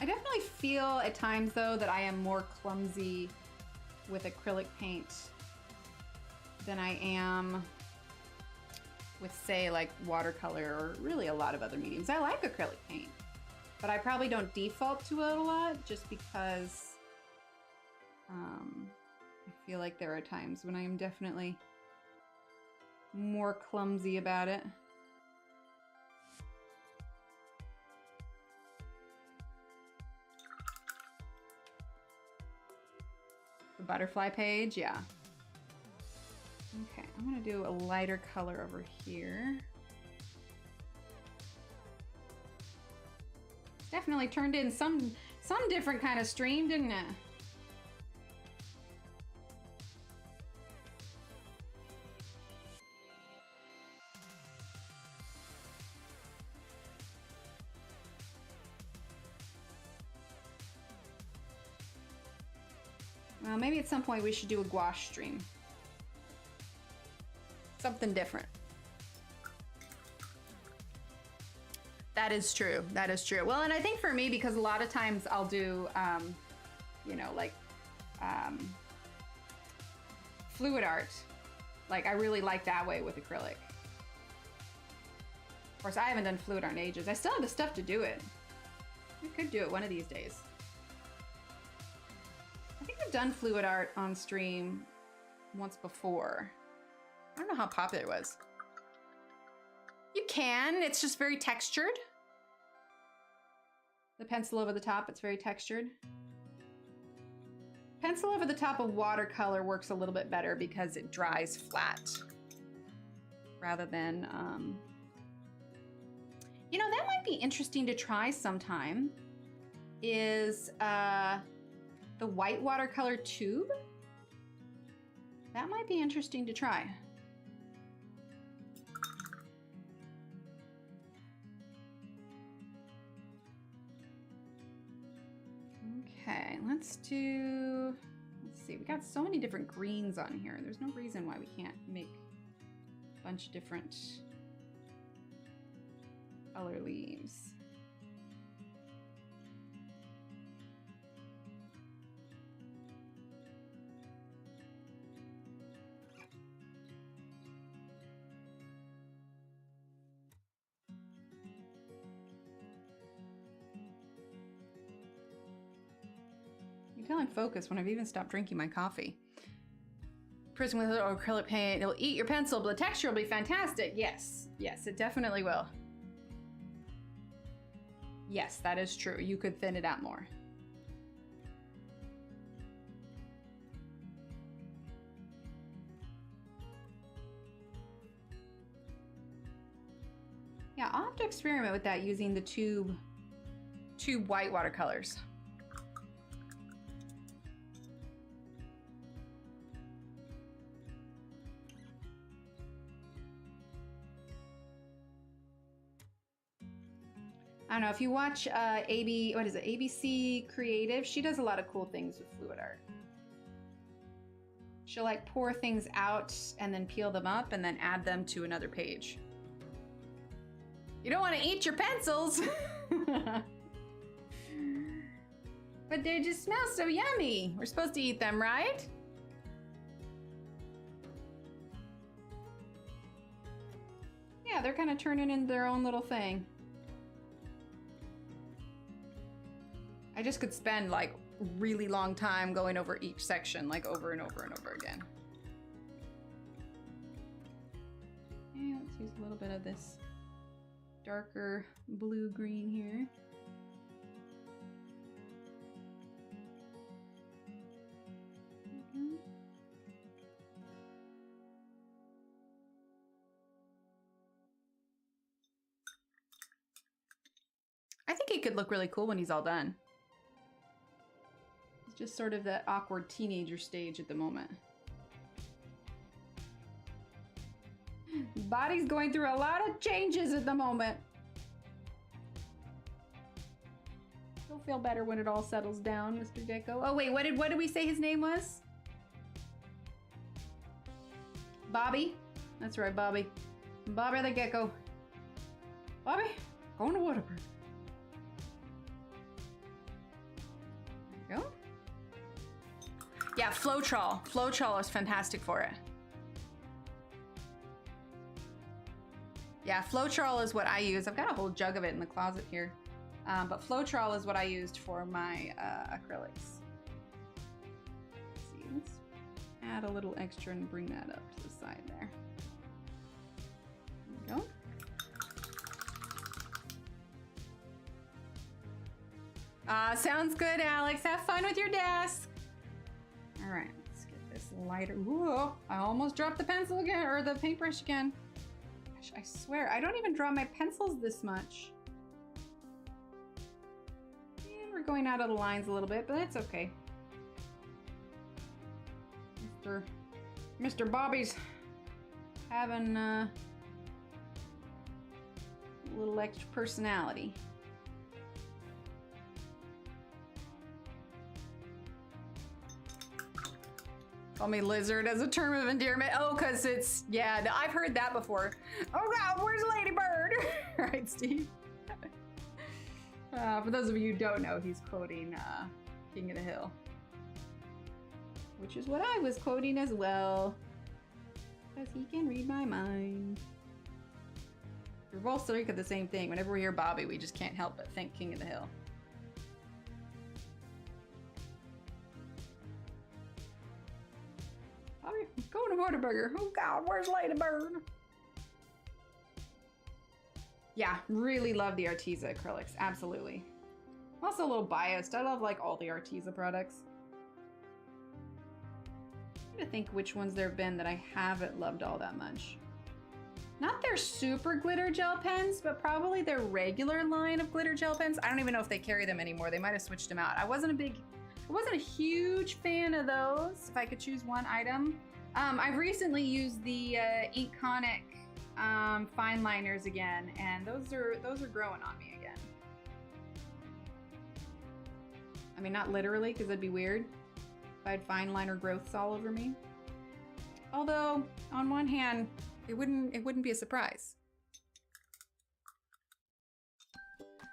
I definitely feel at times though that I am more clumsy with acrylic paint than I am with, say, like watercolor or really a lot of other mediums. I like acrylic paint, but I probably don't default to it a lot just because I feel like there are times when I am definitely more clumsy about it. The butterfly page, yeah. Okay, I'm gonna do a lighter color over here. Definitely turned in some different kind of stream, didn't it? Well, maybe at some point we should do a gouache stream. Something different. That is true. That is true. Well, and I think for me, because a lot of times I'll do, you know, like fluid art. Like I really like that way with acrylic. Of course, I haven't done fluid art in ages. I still have the stuff to do it. I could do it one of these days. I think I've done fluid art on stream once before. I don't know how popular it was. You can, it's just very textured. The pencil over the top, it's very textured. Pencil over the top of watercolor works a little bit better because it dries flat. Rather than, you know, that might be interesting to try sometime, is the white watercolor tube. That might be interesting to try. Okay, let's see, we got so many different greens on here. There's no reason why we can't make a bunch of different color leaves. You tell I'm focused when I've even stopped drinking my coffee. Prism with acrylic paint, it'll eat your pencil, but the texture will be fantastic. Yes, yes, it definitely will. Yes, that is true. You could thin it out more. Yeah, I'll have to experiment with that using the tube white watercolors. I don't know if you watch ABC Creative, she does a lot of cool things with fluid art. She'll like pour things out and then peel them up and then add them to another page. You don't want to eat your pencils. But they just smell so yummy. We're supposed to eat them, right? Yeah, they're kind of turning into their own little thing. I just could spend like really long time going over each section, like over and over and over again. Okay, let's use a little bit of this darker blue-green here. Okay. I think he could look really cool when he's all done. It's just sort of that awkward teenager stage at the moment. Body's going through a lot of changes at the moment. You'll feel better when it all settles down, Mr. Gecko. Oh wait, what did we say his name was? Bobby? That's right, Bobby. Bobby the Gecko. Bobby, going to Waterford. There you go. Yeah, Floetrol. Floetrol is fantastic for it. Yeah, Floetrol is what I use. I've got a whole jug of it in the closet here. But Floetrol is what I used for my acrylics. Let's see, let's add a little extra and bring that up to the side there. There we go. Sounds good, Alex. Have fun with your desk. All right, let's get this lighter. Whoa, I almost dropped the pencil again, or the paintbrush again. Gosh, I swear, I don't even draw my pencils this much. And we're going out of the lines a little bit, but that's okay. Mr. Bobby's having a little extra personality. Call me lizard as a term of endearment. Oh, because it's, yeah, I've heard that before. Oh God, where's Lady Bird? Right, Steve? For those of you who don't know, he's quoting King of the Hill. Which is what I was quoting as well. Because he can read my mind. We're both thinking the same thing. Whenever we hear Bobby, we just can't help but think King of the Hill. Bobby, going to Whataburger. Oh God, where's Ladybird? Yeah, really love the Arteza acrylics. Absolutely. I'm also a little biased. I love like all the Arteza products. I'm trying to think which ones there have been that I haven't loved all that much. Not their super glitter gel pens, but probably their regular line of glitter gel pens. I don't even know if they carry them anymore. They might have switched them out. I wasn't a huge fan of those, if I could choose one item. I've recently used the Iconic fine liners again, and those are growing on me again. I mean, not literally, because that'd be weird if I had fine liner growths all over me. Although, on one hand, it wouldn't be a surprise.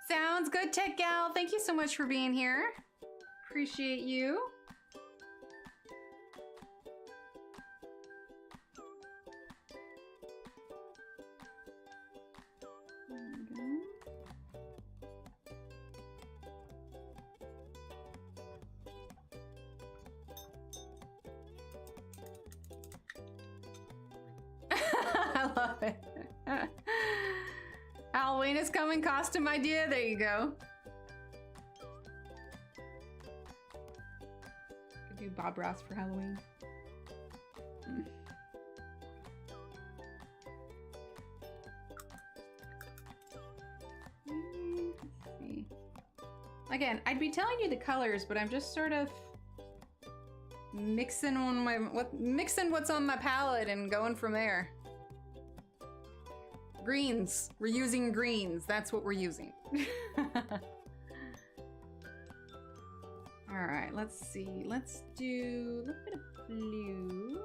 Sounds good, Tech Gal. Thank you so much for being here. Appreciate you. I love it. Halloween is coming, costume idea. There you go. Could do Bob Ross for Halloween. Let's see. Again, I'd be telling you the colors, but I'm just sort of mixing what's on my palette and going from there. Greens. We're using greens. That's what we're using. All right, let's see. Let's do a little bit of blue.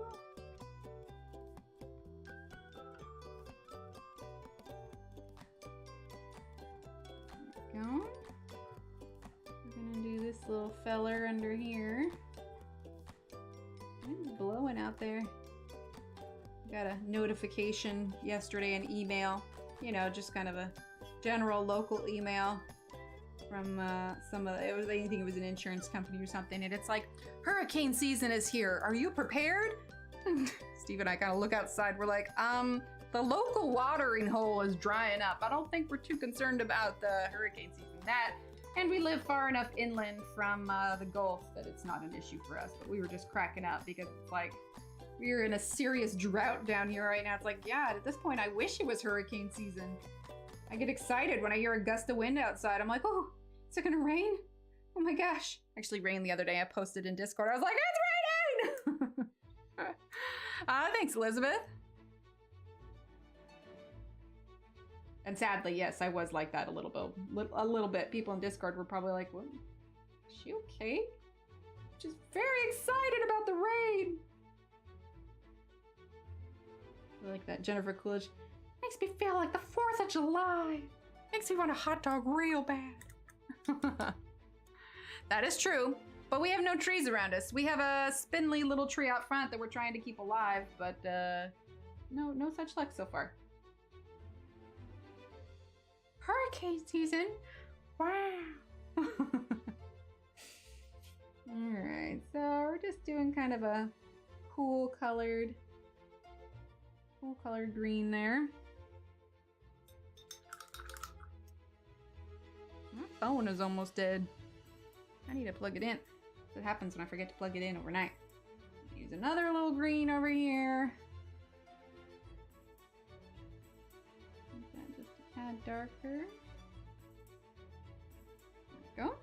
There we go. We're gonna do this little feller under here. It's blowing out there. Got a notification yesterday, an email, you know, just kind of a general local email from I think it was an insurance company or something, and it's like, hurricane season is here. Are you prepared? Steve and I kind of look outside. We're like, the local watering hole is drying up. I don't think we're too concerned about the hurricane season. And we live far enough inland from the Gulf that it's not an issue for us, but we were just cracking up because it's like, we're in a serious drought down here right now. It's like, yeah, at this point, I wish it was hurricane season. I get excited when I hear a gust of wind outside. I'm like, oh, is it gonna rain? Oh my gosh. Actually rained the other day. I posted in Discord. I was like, it's raining! Thanks, Elizabeth. And sadly, yes, I was like that a little bit. People in Discord were probably like, what? Is she okay? Just very excited about the rain. I like that. Jennifer Coolidge. Makes me feel like the 4th of July. Makes me want a hot dog real bad. That is true. But we have no trees around us. We have a spindly little tree out front that we're trying to keep alive, but no such luck so far. Hurricane season. Wow. Alright, so we're just doing kind of a cool colored green there. My phone is almost dead. I need to plug it in. What happens when I forget to plug it in overnight? Use another little green over here. Make that just a tad darker. There we go.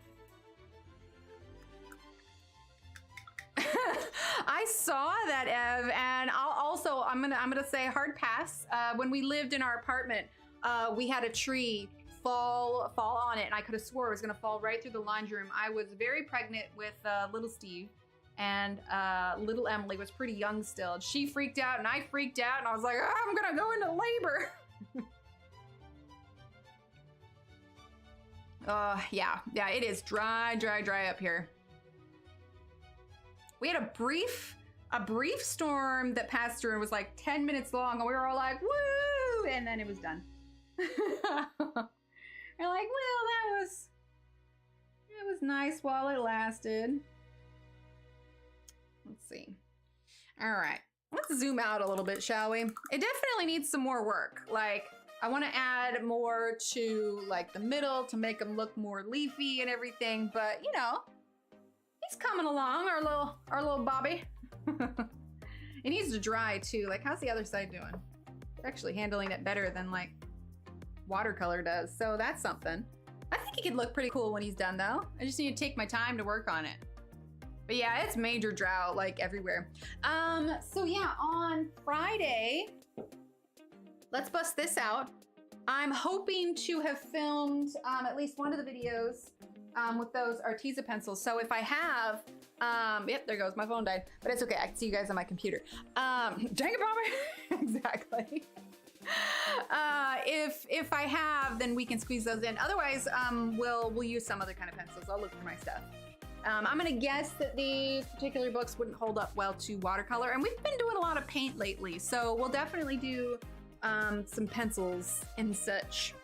I saw that, Ev, and I'm gonna say hard pass. When we lived in our apartment, we had a tree fall on it, and I could have swore it was gonna fall right through the laundry room. I was very pregnant with little Steve, and little Emily was pretty young still. And she freaked out, and I freaked out, and I was like, oh, I'm gonna go into labor. Yeah, it is dry up here. We had a brief storm that passed through and was like 10 minutes long, and we were all like, woo! And then it was done. We're like, well, that was nice while it lasted. Let's see. All right, let's zoom out a little bit, shall we? It definitely needs some more work. Like, I want to add more to like the middle to make them look more leafy and everything, but you know, he's coming along, our little Bobby. It needs to dry too. Like, how's the other side doing? It's actually handling it better than like watercolor does, so that's something. I think it could look pretty cool when he's done though. I just need to take my time to work on it. But yeah, it's major drought like everywhere. So yeah, on Friday, let's bust this out. I'm hoping to have filmed at least one of the videos with those Arteza pencils. So if I have, yep, there goes, my phone died, but it's okay, I can see you guys on my computer. Dang it, Bobby. Exactly. If I have, then we can squeeze those in. Otherwise, we'll use some other kind of pencils. I'll look for my stuff. I'm gonna guess that these particular books wouldn't hold up well to watercolor, and we've been doing a lot of paint lately, so we'll definitely do some pencils and such.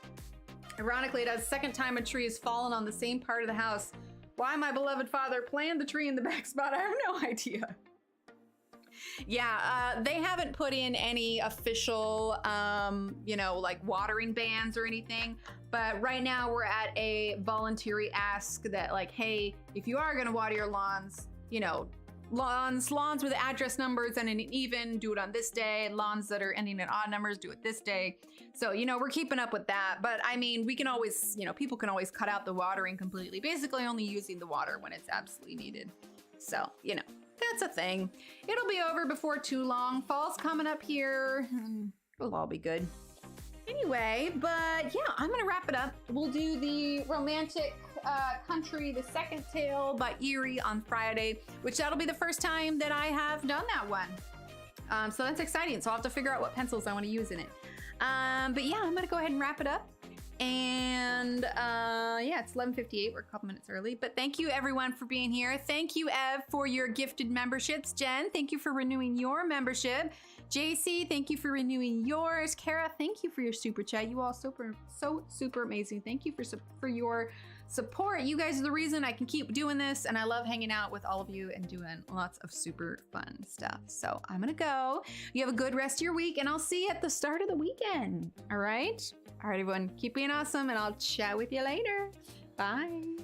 Ironically, it is the second time a tree has fallen on the same part of the house. Why my beloved father planted the tree in the back spot, I have no idea. Yeah, they haven't put in any official, you know, like watering bans or anything. But right now we're at a voluntary ask that like, hey, if you are gonna water your lawns, you know, lawns with address numbers and an even, do it on this day. And lawns that are ending in odd numbers, do it this day. So, you know, we're keeping up with that. But I mean, we can always, you know, people can always cut out the watering completely, basically only using the water when it's absolutely needed. So, you know, that's a thing. It'll be over before too long. Fall's coming up here. It'll all be good. Anyway, but yeah, I'm gonna wrap it up. We'll do the romantic country, the second tale by Erie on Friday, which that'll be the first time that I have done that one. So that's exciting. So I'll have to figure out what pencils I want to use in it. But yeah, I'm gonna go ahead and wrap it up. And yeah, it's 11:58. We're a couple minutes early, but thank you everyone for being here. Thank you, Ev, for your gifted memberships. Jen, thank you for renewing your membership. JC, thank you for renewing yours. Kara, thank you for your super chat. You all so super amazing. Thank you for your support. You guys are the reason I can keep doing this, and I love hanging out with all of you and doing lots of super fun stuff. So I'm gonna go. You have a good rest of your week, and I'll see you at the start of the weekend. All right? All right, everyone, keep being awesome, and I'll chat with you later. Bye.